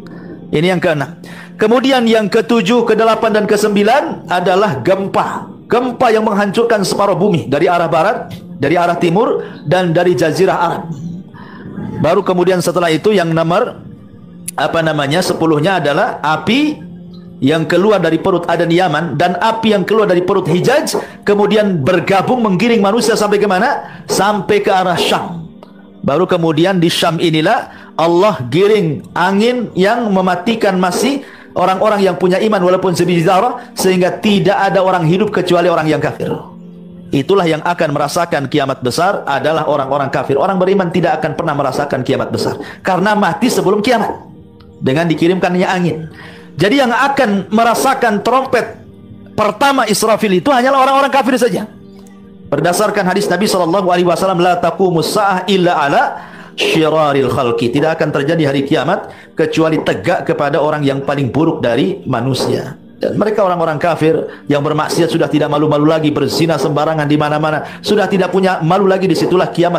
Ini yang keenam. Kemudian yang ketujuh, kedelapan dan kesembilan adalah gempa. Gempa yang menghancurkan separuh bumi dari arah barat dari arah timur dan dari jazirah Arab. Baru kemudian setelah itu yang nomor 10-nya adalah api yang keluar dari perut Adan Yaman dan api yang keluar dari perut Hijaz, kemudian bergabung menggiring manusia sampai ke mana? Sampai ke arah Syam. Baru kemudian di Syam inilah Allah giring angin yang mematikan masih orang-orang yang punya iman walaupun sebiji zarah, sehingga tidak ada orang hidup kecuali orang yang kafir. Itulah yang akan merasakan kiamat besar adalah orang-orang kafir. Orang beriman tidak akan pernah merasakan kiamat besar karena mati sebelum kiamat dengan dikirimkannya angin. Jadi yang akan merasakan trompet pertama Israfil itu hanyalah orang-orang kafir saja. Berdasarkan hadis Nabi SAW, la taqumus sa'ah illa ala syiraril khalqi. Tidak akan terjadi hari kiamat kecuali tegak kepada orang yang paling buruk dari manusia. Dan mereka orang-orang kafir yang bermaksiat sudah tidak malu-malu lagi, berzina sembarangan di mana-mana, sudah tidak punya malu lagi. Disitulah kiamat